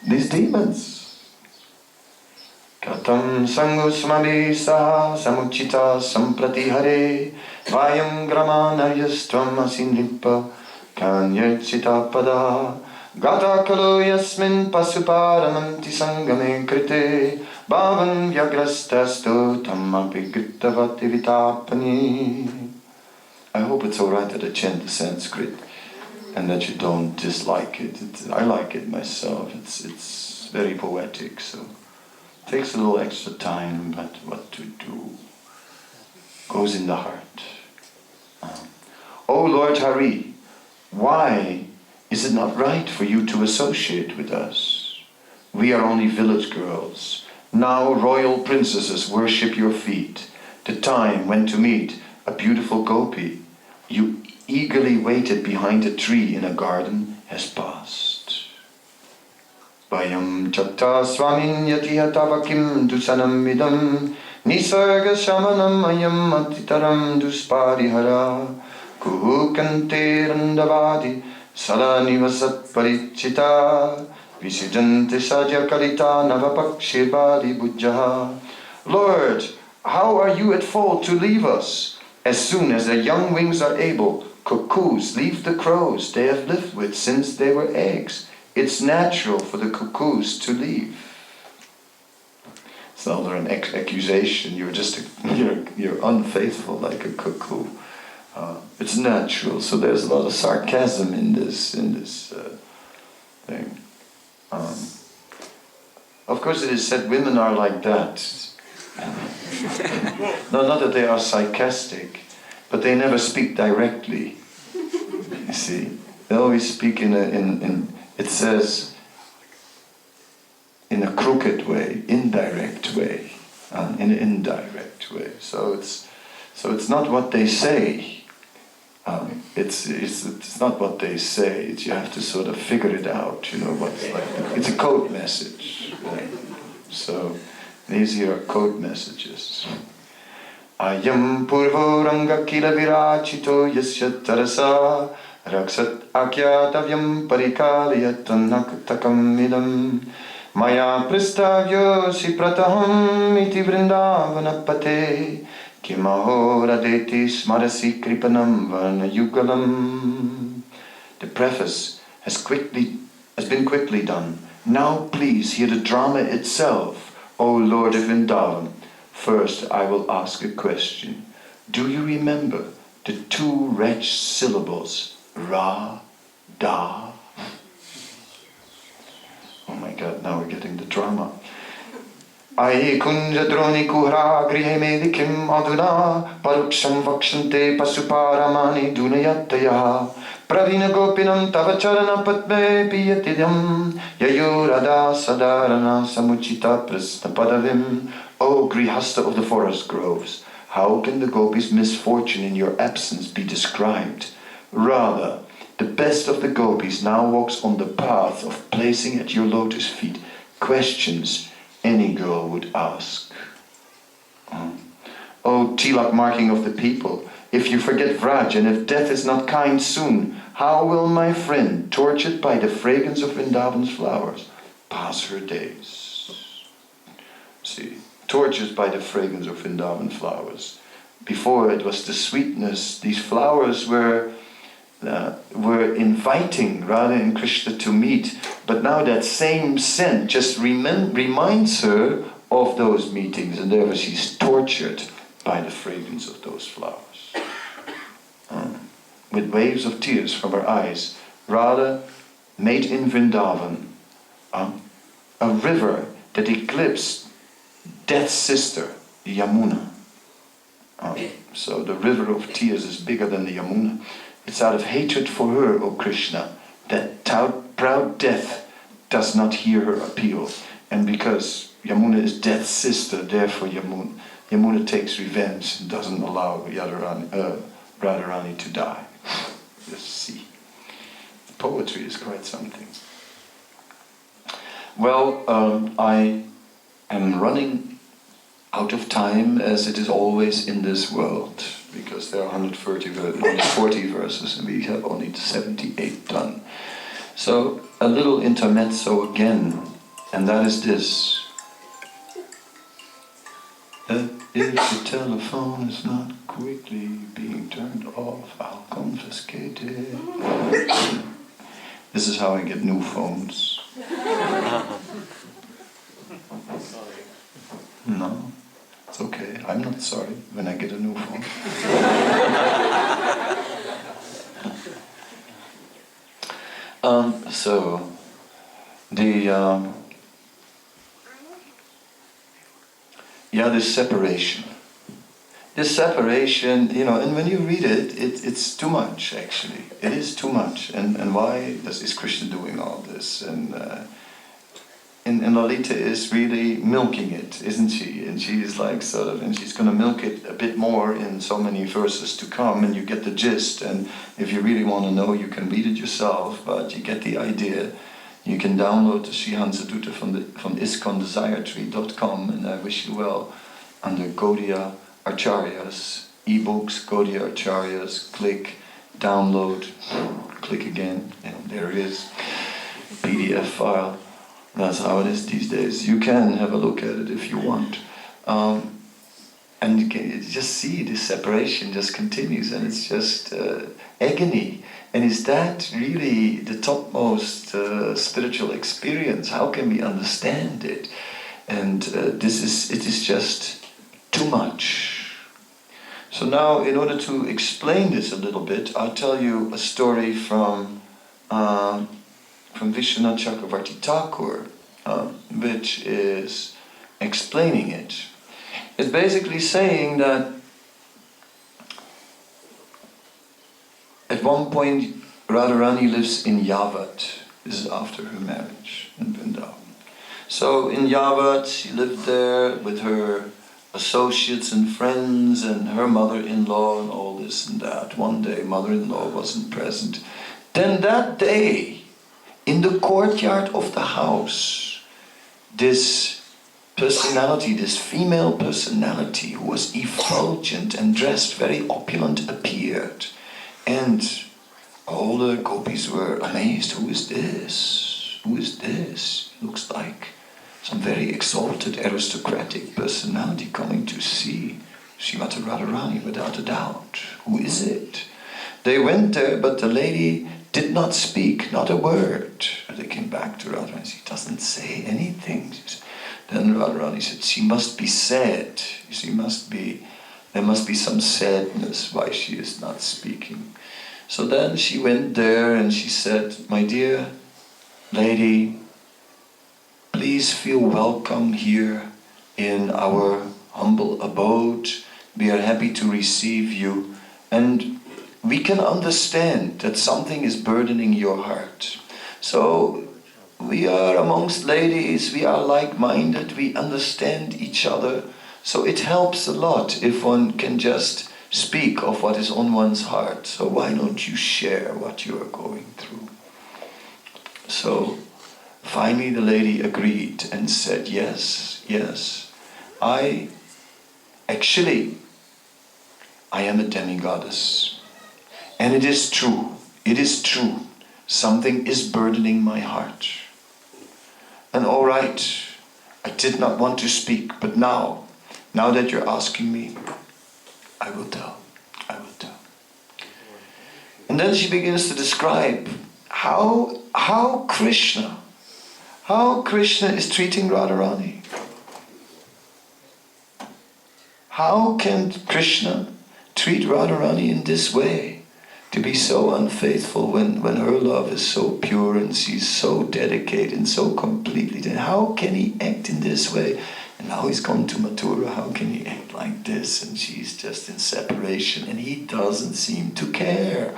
these demons. Katam sangusmami saha samuchita samprati hare vayam gramanayastvam asinripa kanyachita pada gata kalo yasmin pasuparamanti sangame krite bhavan vyagrastastu tamapi grittavati vitapani. I hope it's alright that I chant the Sanskrit and that you don't dislike it. I like it myself. It's very poetic, so it takes a little extra time, but what to do goes in the heart. Oh Lord Hare, why is it not right for you to associate with us? We are only village girls. Now royal princesses worship your feet. The time when to meet a beautiful gopi you eagerly waited behind a tree in a garden has passed. Vayam chakta swamin yatiha tavakim dusanam idam nisarga shamanam ayam atitaram dusparihara kuhukante randavadi salanivasat parichita visijante sajya kalita navapakshivadi bujjaha. Lord, how are you at fault to leave us? As soon as their young wings are able, cuckoos leave the crows they have lived with since they were eggs. It's natural for the cuckoos to leave. It's not an accusation. You're unfaithful like a cuckoo. It's natural. So there's a lot of sarcasm in this thing. Of course, it is said women are like that. No, not that they are sarcastic, but they never speak directly. You see, they always speak it says, in a crooked way, indirect way, in an indirect way. So it's not what they say. It's not what they say. You have to sort of figure it out. It's a code message. Right? So. These here are code messages. Ayam purvo ranga kila virachito yasya tarasa raksat akyatavyam parikalayatan idam maya pristavyo si prataham iti vrindavanapate kimaho radeti smarasi kripanam varnayugalam. The preface has been quickly done. Now please hear the drama itself. O Lord of Vrindavan, first I will ask a question. Do you remember the two wretched syllables, Ra, Da? Oh my God, now we're getting the drama. Aye kunja droni kuhra grihe medikim aduna paruksham vakshante pasuparamani dunayataya Pravina gopinam tavacharana patme piyatidam yayurada sadarana samuchita prasna padavim. O Grihasta of the forest groves, how can the gopis' misfortune in your absence be described? Rather, the best of the gopis now walks on the path of placing at your lotus feet questions any girl would ask. O tilak marking of the people, if you forget Vraj and if death is not kind soon, how will my friend, tortured by the fragrance of Vrindavan's flowers, pass her days? See, tortured by the fragrance of Vrindavan flowers. Before it was the sweetness, these flowers were inviting Radha and Krishna to meet, but now that same scent just reminds her of those meetings, and therefore she's tortured by the fragrance of those flowers. With waves of tears from her eyes, Radha made in Vrindavan a river that eclipsed Death's sister, the Yamuna. So the river of tears is bigger than the Yamuna. It's out of hatred for her, O Krishna, that proud Death does not hear her appeal. And because Yamuna is Death's sister, therefore Yamuna takes revenge and doesn't allow Radharani to die. Just see. Poetry is quite something. Well, I am running out of time, as it is always in this world, because there are 140 verses and we have only 78 done. So a little intermezzo again, and that is this. If the telephone is not quickly being turned off, I'll confiscate it. This is how I get new phones. No, it's okay. I'm not sorry when I get a new phone. So this separation. This separation, and when you read it, it's too much, actually. It is too much. And why is Krishna doing all this? And Lalita is really milking it, isn't she? And she is like and she's going to milk it a bit more in so many verses to come, and you get the gist. And if you really want to know, you can read it yourself, but you get the idea. You can download the Sri Hansaduta from ISKCON and I wish you well, under Gaudiya Acharyas, ebooks, Gaudiya Acharyas, click, download, click again, and there it is, PDF file. That's how it is these days. You can have a look at it if you want. And you can just see this separation just continues, and it's just agony. And is that really the topmost spiritual experience? How can we understand it? And it is just too much. So now, in order to explain this a little bit, I'll tell you a story from Vishwanath Chakravarti Thakur, which is explaining it. It's basically saying that at one point Radharani lives in Yavat. This is after her marriage in Vrindavan. So in Yavat, she lived there with her associates and friends and her mother-in-law and all this and that. One day, mother-in-law wasn't present. Then that day, in the courtyard of the house, this personality, this female personality who was effulgent and dressed very opulent appeared. And all the gopis were amazed. Who is this? Who is this? Looks like some very exalted aristocratic personality coming to see Srimati Radharani without a doubt. Who is it? They went there, but the lady did not speak, not a word. They came back to Radharani. She doesn't say anything. Then Radharani said, she must be sad. There must be some sadness why she is not speaking. So then she went there and she said, my dear lady, please feel welcome here in our humble abode. We are happy to receive you. And we can understand that something is burdening your heart. So we are amongst ladies, we are like-minded, we understand each other. So it helps a lot if one can just speak of what is on one's heart. So why don't you share what you are going through? So finally the lady agreed and said, yes, I am a demigoddess. And it is true, something is burdening my heart. And all right, I did not want to speak, but now that you're asking me, I will tell. And then she begins to describe how Krishna is treating Radharani. How can Krishna treat Radharani in this way? To be so unfaithful when her love is so pure and she's so dedicated and so completely. How can he act in this way? And now he's gone to Mathura, how can he act like this? And she's just in separation and he doesn't seem to care.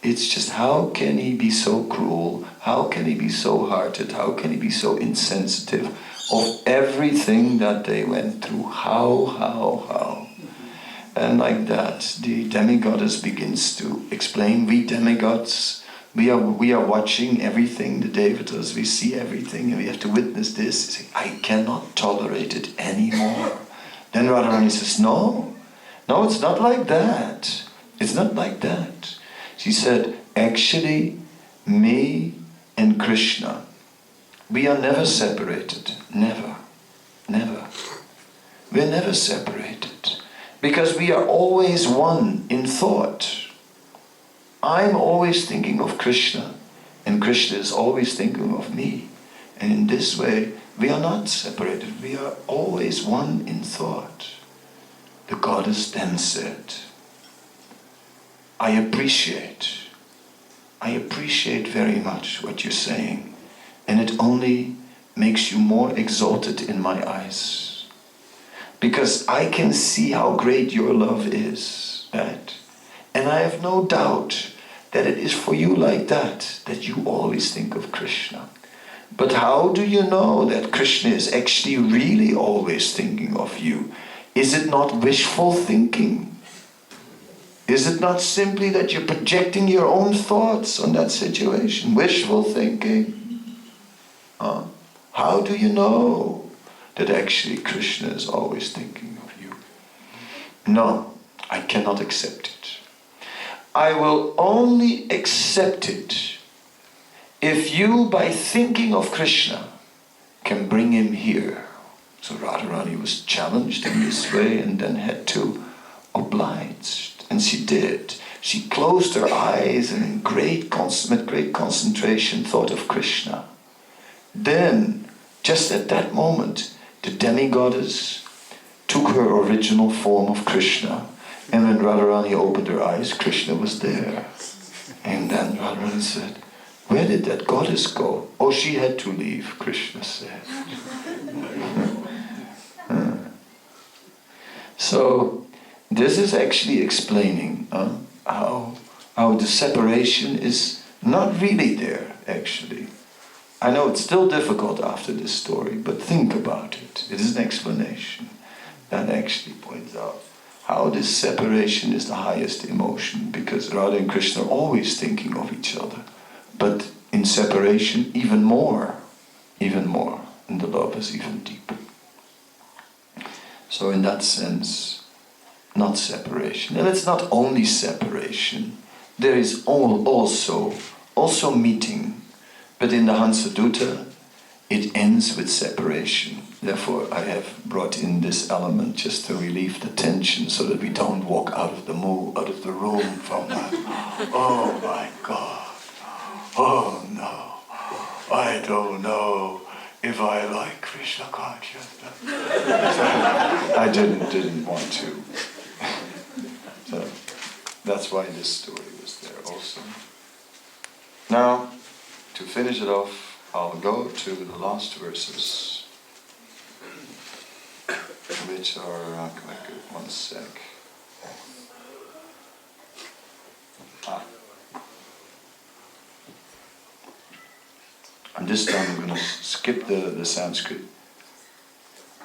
It's just, how can he be so cruel? How can he be so hearted? How can he be so insensitive of everything that they went through? How? And like that, the demigoddess begins to explain. We demigods, we are watching everything, the devatas, we see everything, and we have to witness this. I cannot tolerate it anymore. Then Radharani says, no, it's not like that. It's not like that. She said, actually, me and Krishna, we are never separated. Never. We're never separated. Because we are always one in thought. I'm always thinking of Krishna, and Krishna is always thinking of me. And in this way, we are not separated. We are always one in thought. The goddess then said, I appreciate very much what you're saying, and it only makes you more exalted in my eyes. Because I can see how great your love is, right? And I have no doubt that it is for you like that you always think of Krishna. But how do you know that Krishna is actually really always thinking of you? Is it not wishful thinking? Is it not simply that you're projecting your own thoughts on that situation? Wishful thinking? How do you know that actually Krishna is always thinking of you? No, I cannot accept it. I will only accept it if you, by thinking of Krishna, can bring him here. So Radharani was challenged in this way and then had to oblige. And she did. She closed her eyes and in great concentration thought of Krishna. Then, just at that moment, the demigoddess took her original form of Krishna, and when Radharani opened her eyes, Krishna was there. And then Radharani said, where did that goddess go? Oh, she had to leave, Krishna said. So, this is actually explaining how the separation is not really there, actually. I know it's still difficult after this story, but think about it. It is an explanation that actually points out how this separation is the highest emotion, because Radha and Krishna are always thinking of each other. But in separation, even more, and the love is even deeper. So in that sense, not separation. And it's not only separation, there is also meeting. But in the Hansa-duta, it ends with separation. Therefore, I have brought in this element just to relieve the tension so that we don't walk out of the room from that. Oh my God. Oh no. I don't know if I like Krishna consciousness. So I didn't want to. So that's why this story was there also. Now, to finish it off, I'll go to the last verses, which are, one sec. And this time I'm going to skip the Sanskrit.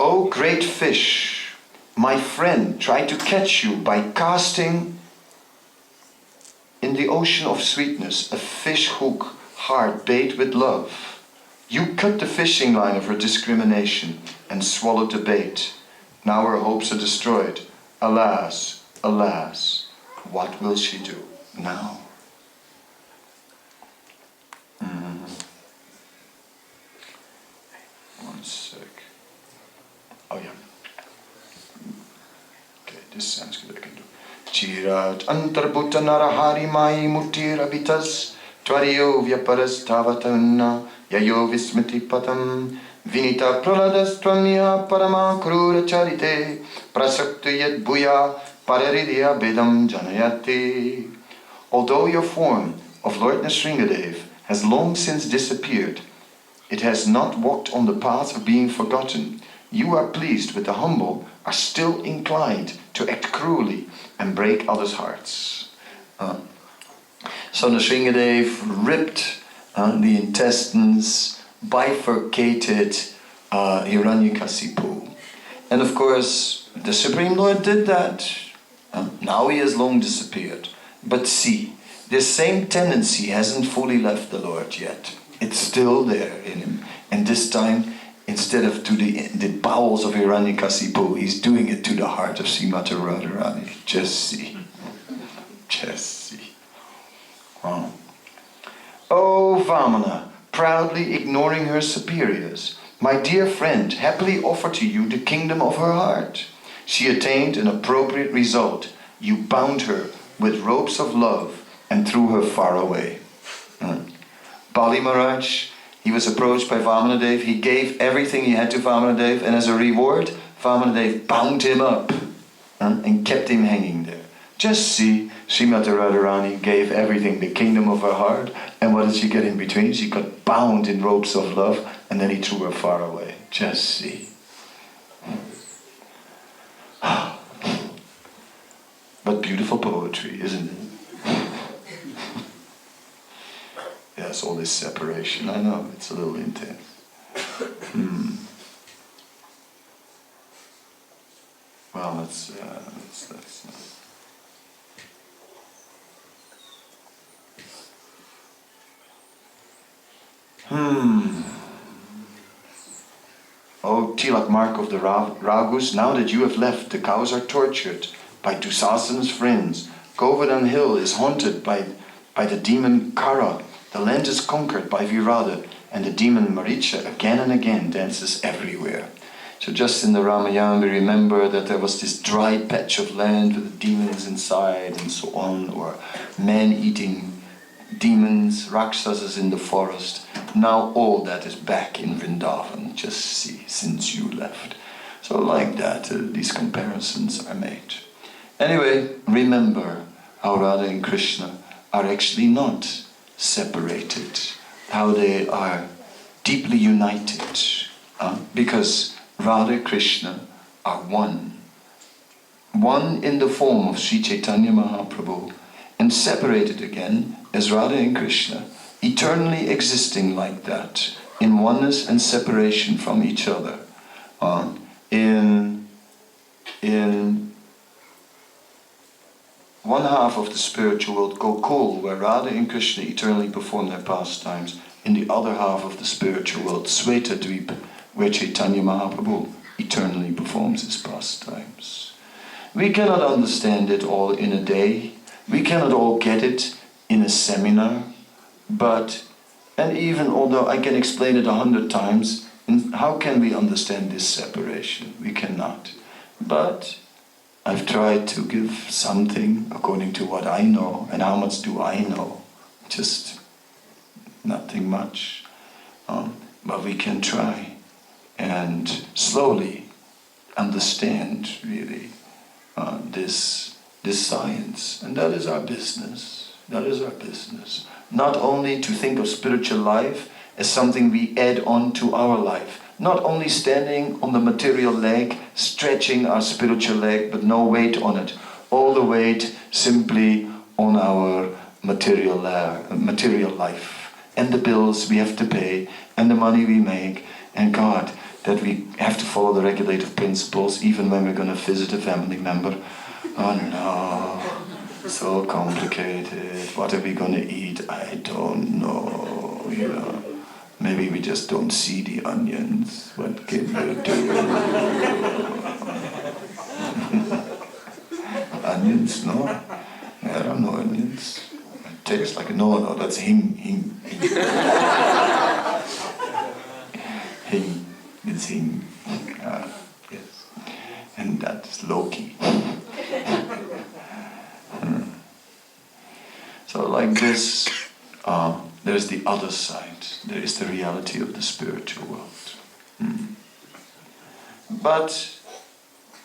Oh great fish, my friend tried to catch you by casting in the ocean of sweetness a fish hook hard bait with love. You cut the fishing line of her discrimination and swallowed the bait. Now her hopes are destroyed. Alas, alas, what will she do now? One sec. Oh yeah. Okay, this Sanskrit I can do. Chirat antarbhuta narahari mai mutir abitas Tvariyo vyaparas tavatana yayo vismiti patam Vinita praladastvanya parama krura charite prasakta yad bhuya pararidya bedam janayate. Although your form of Lord Nrsingadev has long since disappeared, it has not walked on the path of being forgotten. You are pleased with the humble, are still inclined to act cruelly and break others' hearts. So Nrsingadev ripped the intestines, bifurcated Hiranyakasipu. And of course, the Supreme Lord did that. Now he has long disappeared. But see, this same tendency hasn't fully left the Lord yet. It's still there in him. And this time, instead of to the bowels of Hiranyakasipu, he's doing it to the heart of Srimati Radharani. Just see. Just see. Oh. Oh, Vamana, proudly ignoring her superiors, my dear friend happily offered to you the kingdom of her heart. She attained an appropriate result. You bound her with ropes of love and threw her far away. Bali Maharaj, he was approached by Vamanadev. He gave everything he had to Vamanadev, and as a reward, Vamanadev bound him up and kept him hanging there. Just see, Srimati Radharani gave everything, the kingdom of her heart, and what did she get in between? She got bound in ropes of love, and then he threw her far away. Just see. But beautiful poetry, isn't it? Yes, all this separation. I know, it's a little intense. Well, let's Oh, Tilak Mark of the Raghus, now that you have left, the cows are tortured by Dusasana's friends. Govardhan Hill is haunted by the demon Kara. The land is conquered by Virada, and the demon Maricha again and again dances everywhere. So just in the Ramayana we remember that there was this dry patch of land with the demons inside and so on, or man-eating demons, Rakshasas in the forest. Now all that is back in Vrindavan, just see, since you left. So like that, these comparisons are made. Anyway, remember how Radha and Krishna are actually not separated, how they are deeply united, because Radha and Krishna are one. One in the form of Sri Chaitanya Mahaprabhu, and separated again as Radha and Krishna, eternally existing like that, in oneness and separation from each other. In one half of the spiritual world, Gokul, where Radha and Krishna eternally perform their pastimes. In the other half of the spiritual world, Svetadvipa, where Chaitanya Mahaprabhu eternally performs his pastimes. We cannot understand it all in a day. We cannot all get it in a seminar. And even although I can explain it 100 times, how can we understand this separation? We cannot. But I've tried to give something according to what I know. And how much do I know? Just nothing much. But we can try and slowly understand really this science. And that is our business. That is our business. Not only to think of spiritual life as something we add on to our life. Not only standing on the material leg, stretching our spiritual leg, but no weight on it. All the weight simply on our material life. And the bills we have to pay, and the money we make. And God, that we have to follow the regulative principles even when we're going to visit a family member. Oh no, so complicated. What are we going to eat? I don't know, Maybe we just don't see the onions. What can you do? Onions? No? I don't know onions. It tastes like no, that's hing. Hing. It's hing. Yes. And that's Loki. So like this, there's the other side. There is the reality of the spiritual world. But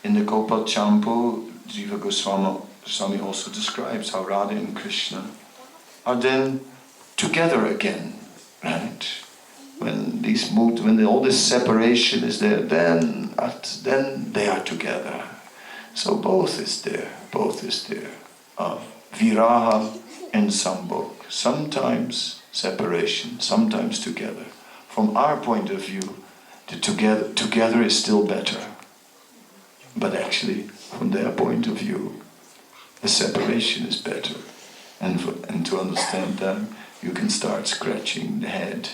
in the Gopal Champu, Jiva Goswami also describes how Radha and Krishna are then together again, right? When all this separation is there, then they are together. So both is there. Viraha and Sambhog. Sometimes separation, sometimes together. From our point of view, together is still better. But actually, from their point of view, the separation is better. And to understand that, you can start scratching the head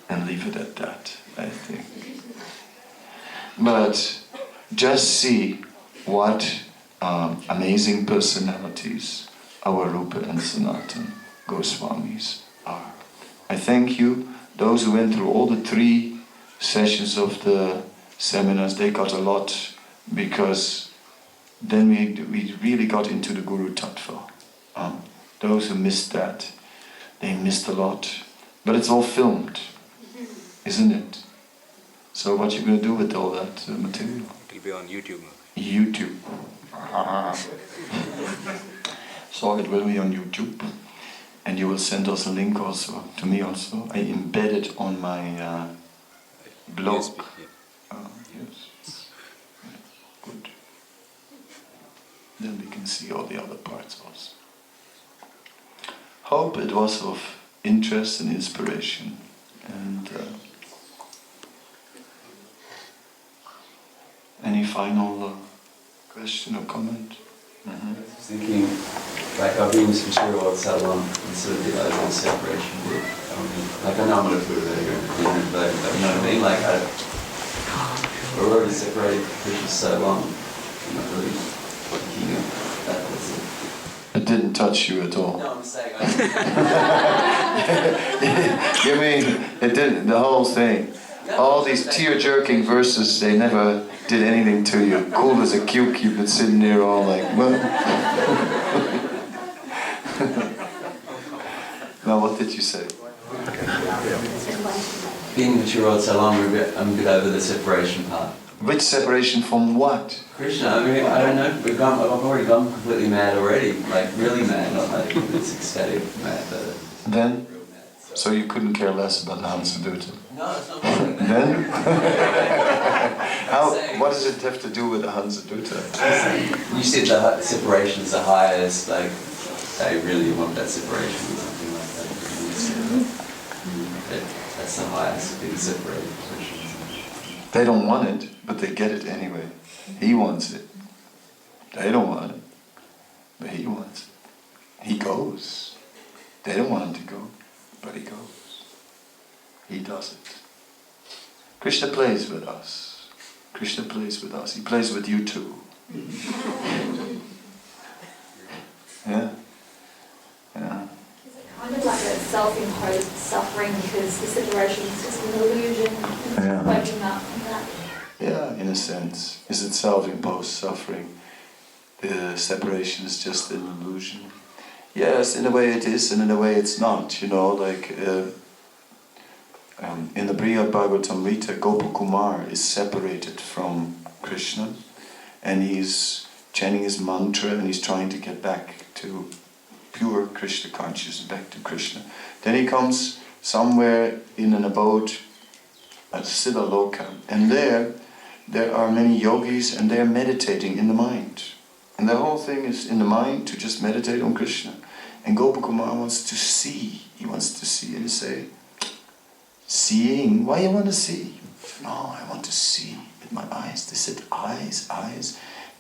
and leave it at that, I think. But just see what amazing personalities our Rupa and Sanatana Goswamis are. I thank you, those who went through all the 3 sessions of the seminars. They got a lot, because then we really got into the Guru Tattva. Those who missed that, they missed a lot. But it's all filmed, isn't it? So what you going to do with all that material? It will be on YouTube. YouTube. So it will be on YouTube. And you will send us a link also, to me also. I embed it on my blog. USB, yeah. Yes. Good. Then we can see all the other parts also. Hope it was of interest and inspiration. And any final question or comment? I was thinking, like I've been this material at so long, and sort of did over the separation bit. Like I know I'm going to put it there, but you know what I mean? Like we're already separated for so long, I'm not really thinking of that. It didn't touch you at all. No, I'm saying You mean, it didn't, the whole thing. All these tear-jerking verses, they never did anything to you. Cool as a cube, you've been sitting there all like, what? Now, what did you say? being material so long, I'm a bit over the separation part. Which separation from what? Krishna, I mean, I don't know, I've already gone completely mad already, like really mad, not like it's ecstatic mad, but Then? real mad. So you couldn't care less about the Hansa-duta? No, it's not like that. Then? What does it have to do with the Hansa-duta? You said the separation is the highest, like, they really want that separation or something like that. That's the highest, being separated position. They don't want it, but they get it anyway. He wants it. They don't want it, but he wants it. He goes. They don't want him to go, but he goes. He does it. Krishna plays with us. Krishna plays with us. He plays with you too. Yeah. Yeah. Kind of like that self-imposed suffering because the separation is just an illusion and Yeah. waking up from that. Yeah, in a sense. Is it self-imposed suffering? The separation is just an illusion. Yes, in a way it is, and in a way it's not. You know, like in the Brihad Bhagavatamrita, Gopakumar is separated from Krishna, and he's chanting his mantra, and he's trying to get back to pure Krishna consciousness, back to Krishna. Then he comes somewhere in an abode at Siddhaloka, and there are many yogis, and they're meditating in the mind. And the whole thing is in the mind to just meditate on Krishna. And Gopakumar wants to see. He wants to see, and you say, seeing? Why you want to see? No, I want to see with my eyes. They said eyes.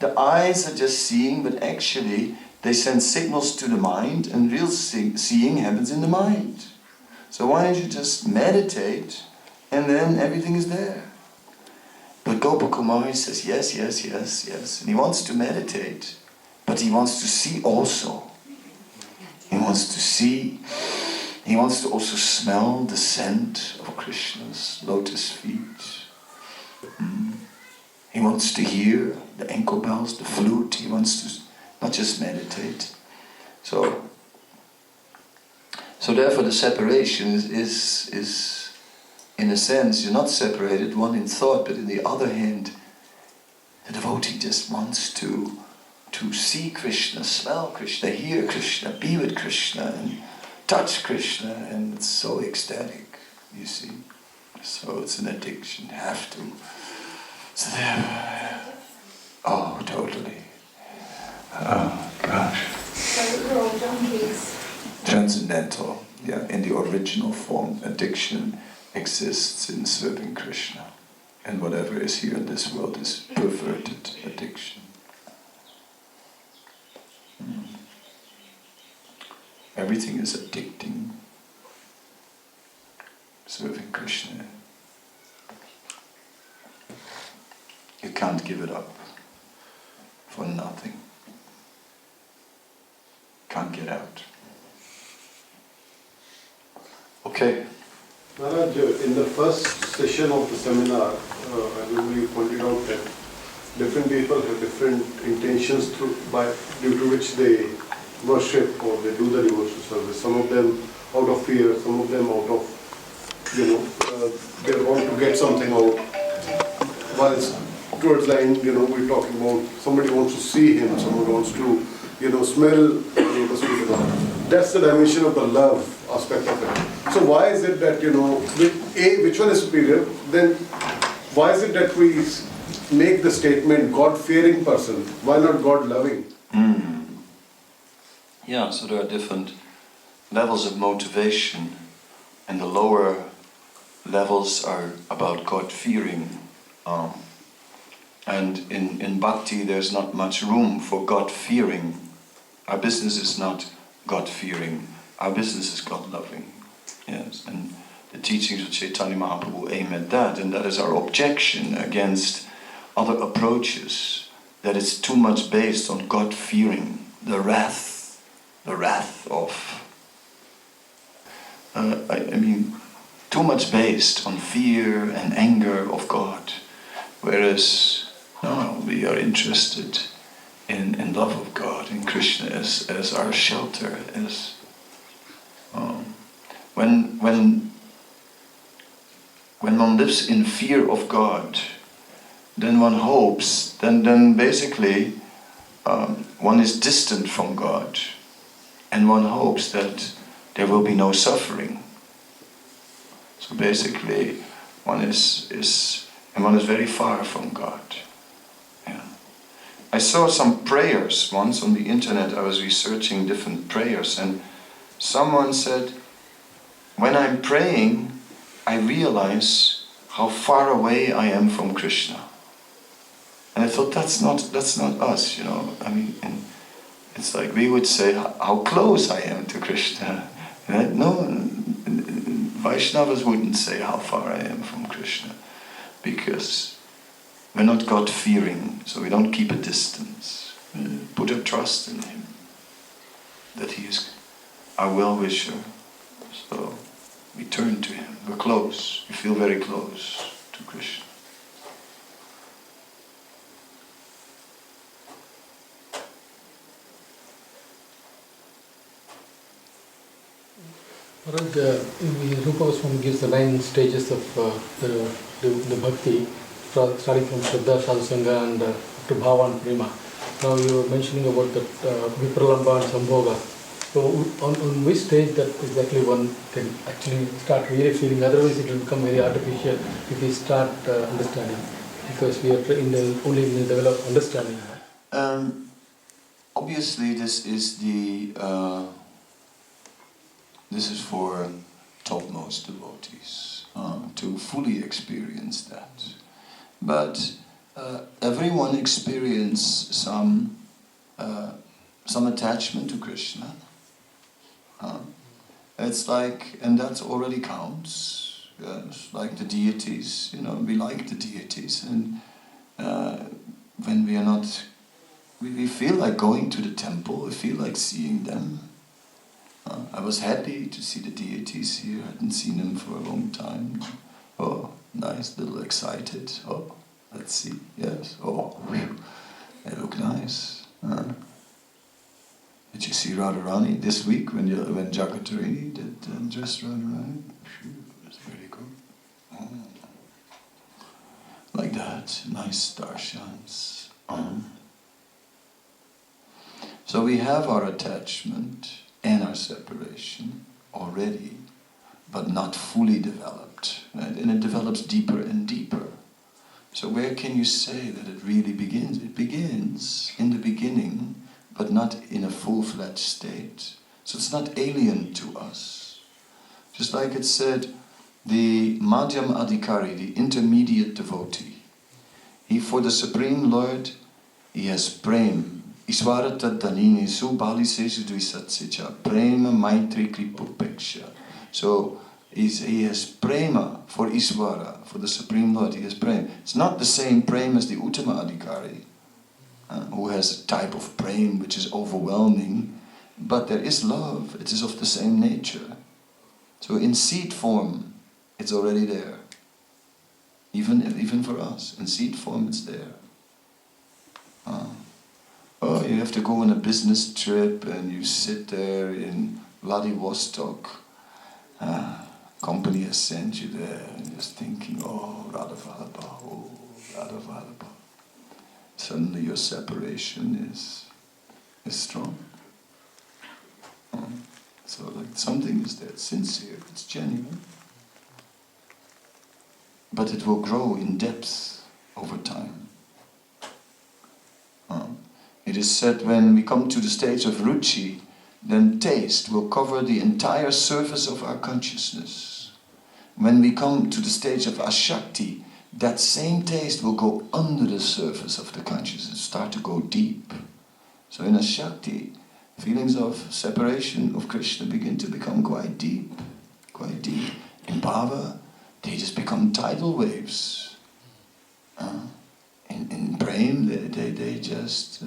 The eyes are just seeing, but actually they send signals to the mind, and real seeing happens in the mind. So why don't you just meditate, and then everything is there. But Gopakumar says yes, and he wants to meditate, but he wants to see also. He wants to see, he wants to also smell the scent of Krishna's lotus feet. He wants to hear the ankle bells, the flute. He wants to not just meditate. So therefore the separation is in a sense, you're not separated, one in thought, but in the other hand, the devotee just wants to see Krishna, smell Krishna, hear Krishna, be with Krishna, and touch Krishna, and it's so ecstatic, you see. So it's an addiction, you have to. So oh, totally. Oh, gosh. So we're all junkies. Transcendental, yeah, in the original form. Addiction exists in serving Krishna. And whatever is here in this world is perverted addiction. Everything is addicting. Serving Krishna. You can't give it up for nothing. Can't get out. Okay. Maharaj, in the first session of the seminar, I remember you pointed out that different people have different intentions due to which they worship or they do the devotional service. Some of them out of fear, some of them out of, they want to get something out. Whilst towards the end, we're talking about somebody wants to see him, someone wants to, smell lotus feet. That's the dimension of the love aspect of it. So why is it that, which one is superior? Then why is it that we make the statement God-fearing person? Why not God-loving? Yeah, so there are different levels of motivation, and the lower levels are about God-fearing. And in bhakti there's not much room for God-fearing. Our business is not God-fearing, our business is God-loving. Yes, and the teachings of Chaitanya Mahaprabhu aim at that, and that is our objection against other approaches, that it's too much based on God-fearing, the wrath of, too much based on fear and anger of God, whereas no, we are interested in love of God, in Krishna as our shelter, as when one lives in fear of God, then one hopes, then basically one is distant from God, and one hopes that there will be no suffering. So basically one is very far from God. Yeah. I saw some prayers once on the internet. I was researching different prayers, and someone said, when I'm praying, I realize how far away I am from Krishna. And I thought, that's not us, and it's like we would say how close I am to Krishna. No, Vaishnavas wouldn't say how far I am from Krishna, because we're not God-fearing, so we don't keep a distance. We put our trust in Him, that He is our well-wisher. So we turn to Him. We're close. We feel very close to Krishna. Rupa Goswami gives the 9 stages of the bhakti, starting from Shraddha, Sadhusanga, and to Bhava and Prema. Now you were mentioning about that Vipralamba and Sambhoga. So on which stage that exactly one can actually start really feeling, otherwise it will become very artificial if we start understanding, because we are only in the level of understanding. Obviously this is for topmost devotees to fully experience that. But everyone experiences some attachment to Krishna. It's like, and that already counts. It's like the deities, we like the deities, and when we are not, we feel like going to the temple, we feel like seeing them. I was happy to see the deities here. I hadn't seen them for a long time. Oh, nice, little excited. Oh, let's see. Yes. Oh, they look nice. Did you see Radharani this week when Jagatarini did dress Radharani? It was very good. Like that, nice darshans. So we have our attachment and our separation already, but not fully developed. Right? And it develops deeper and deeper. So where can you say that it really begins? It begins in the beginning, but not in a full-fledged state. So it's not alien to us. Just like it said, the Madhyam Adhikari, the intermediate devotee, he for the Supreme Lord, he has prem. Iswara Taddanini Subali Sesu Dvisatsecha, prema maitri kripupeksha. So he has prema for Iswara, for the Supreme Lord, he has prema. It's not the same prema as the Uttama Adhikari, who has a type of prema which is overwhelming, but there is love, it is of the same nature. So in seed form, it's already there. Even for us, in seed form it's there. Oh, you have to go on a business trip and you sit there in Vladivostok. Company has sent you there and you're just thinking, oh, Radhavallabha, oh, Radhavallabha. Suddenly your separation is strong. So like something is there, it's sincere, it's genuine. But it will grow in depth over time. It is said when we come to the stage of ruchi, then taste will cover the entire surface of our consciousness. When we come to the stage of ashakti, that same taste will go under the surface of the consciousness, start to go deep. So in ashakti, feelings of separation of Krishna begin to become quite deep, quite deep. In bhava, they just become tidal waves. In prem, they just,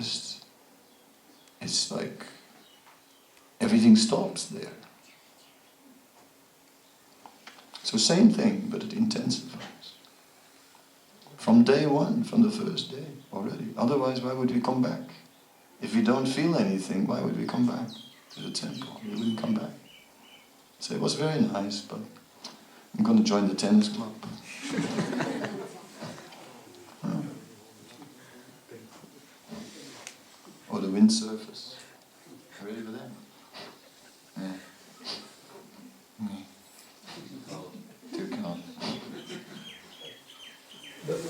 it's like everything stops there. So same thing, but it intensifies. From day one, from the first day already. Otherwise, why would we come back? If we don't feel anything, why would we come back to the temple? We wouldn't come back. So it was very nice, but I'm going to join the tennis club. Or the windsurfers. Ready for that? Yeah.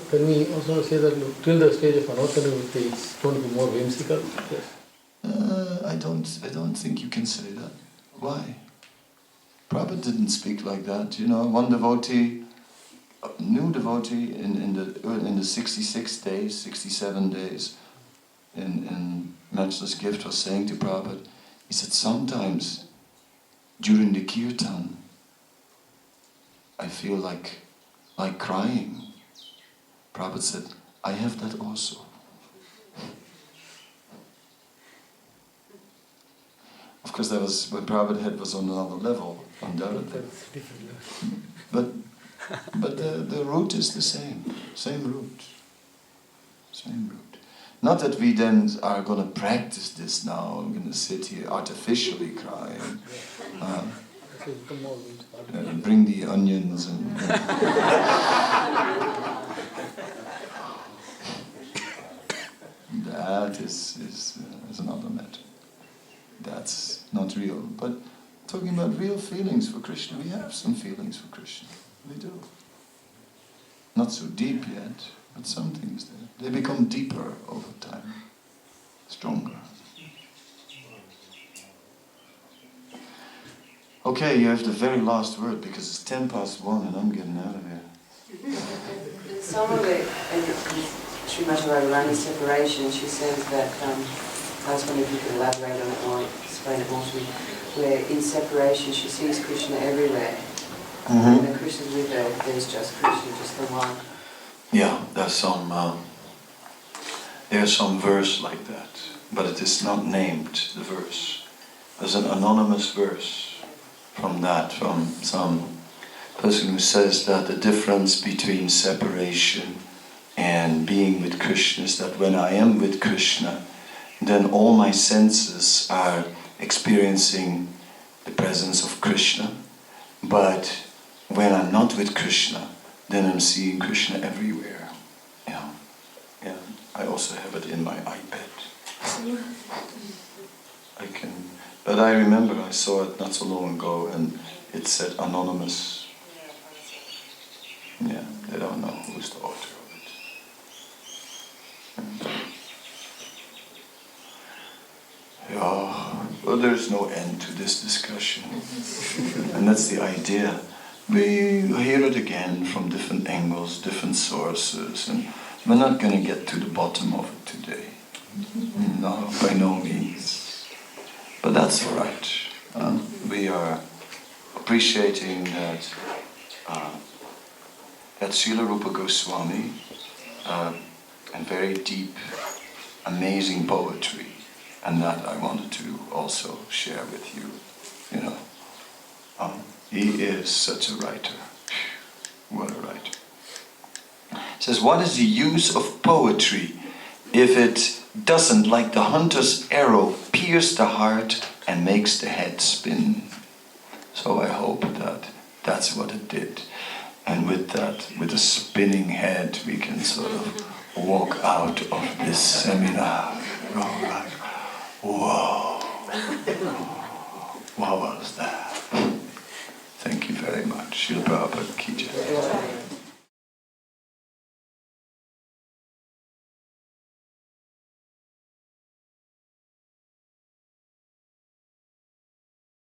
Can we also say that till the stage of Anottanavritti it's going to be more whimsical? I don't think you can say that. Why? Prabhupada didn't speak like that. You know, one devotee, a new devotee in the 66 days, 67 days, in Matchless Gift was saying to Prabhupada, he said, sometimes during the kirtan, I feel like crying. Prabhupada said, I have that also. Of course, that was when Prabhupada head was on another level, undoubtedly. But the root is the same root. Same root. Not that we then are going to practice this now, I'm going to sit here artificially crying. Bring the onions and... that is another matter. That's not real. But talking about real feelings for Krishna, we have some feelings for Krishna. We do. Not so deep yet, but some things there. They become deeper over time, stronger. Okay, you have the very last word because it's 1:10 and I'm getting out of here. In some of it, in Srimati Radharani's separation, she says that, I was wondering if you could elaborate on it or explain it more to me, where in separation she sees Krishna everywhere. And when Krishna's with her, there's just Krishna, just the one. Yeah, there's some verse like that, but it is not named, the verse. There's an anonymous verse from some person who says that the difference between separation and being with Krishna is that when I am with Krishna, then all my senses are experiencing the presence of Krishna, but when I'm not with Krishna, then I'm seeing Krishna everywhere. I also have it in my iPad. But I remember I saw it not so long ago and it said anonymous. Yeah, they don't know who's the author of it. Yeah, well, there's no end to this discussion. And that's the idea. We hear it again from different angles, different sources, and we're not going to get to the bottom of it today. No, by no means. But that's all right. We are appreciating that Srila Rupa Goswami and very deep, amazing poetry, and that I wanted to also share with you. You know, he is such a writer. What a writer. It says, what is the use of poetry if it doesn't, like the hunter's arrow, pierce the heart and makes the head spin? So I hope that that's what it did. And with that, with a spinning head, we can sort of walk out of this seminar. Oh, like, whoa. What was that? Thank you very much. Srila Prabhupada ki jai.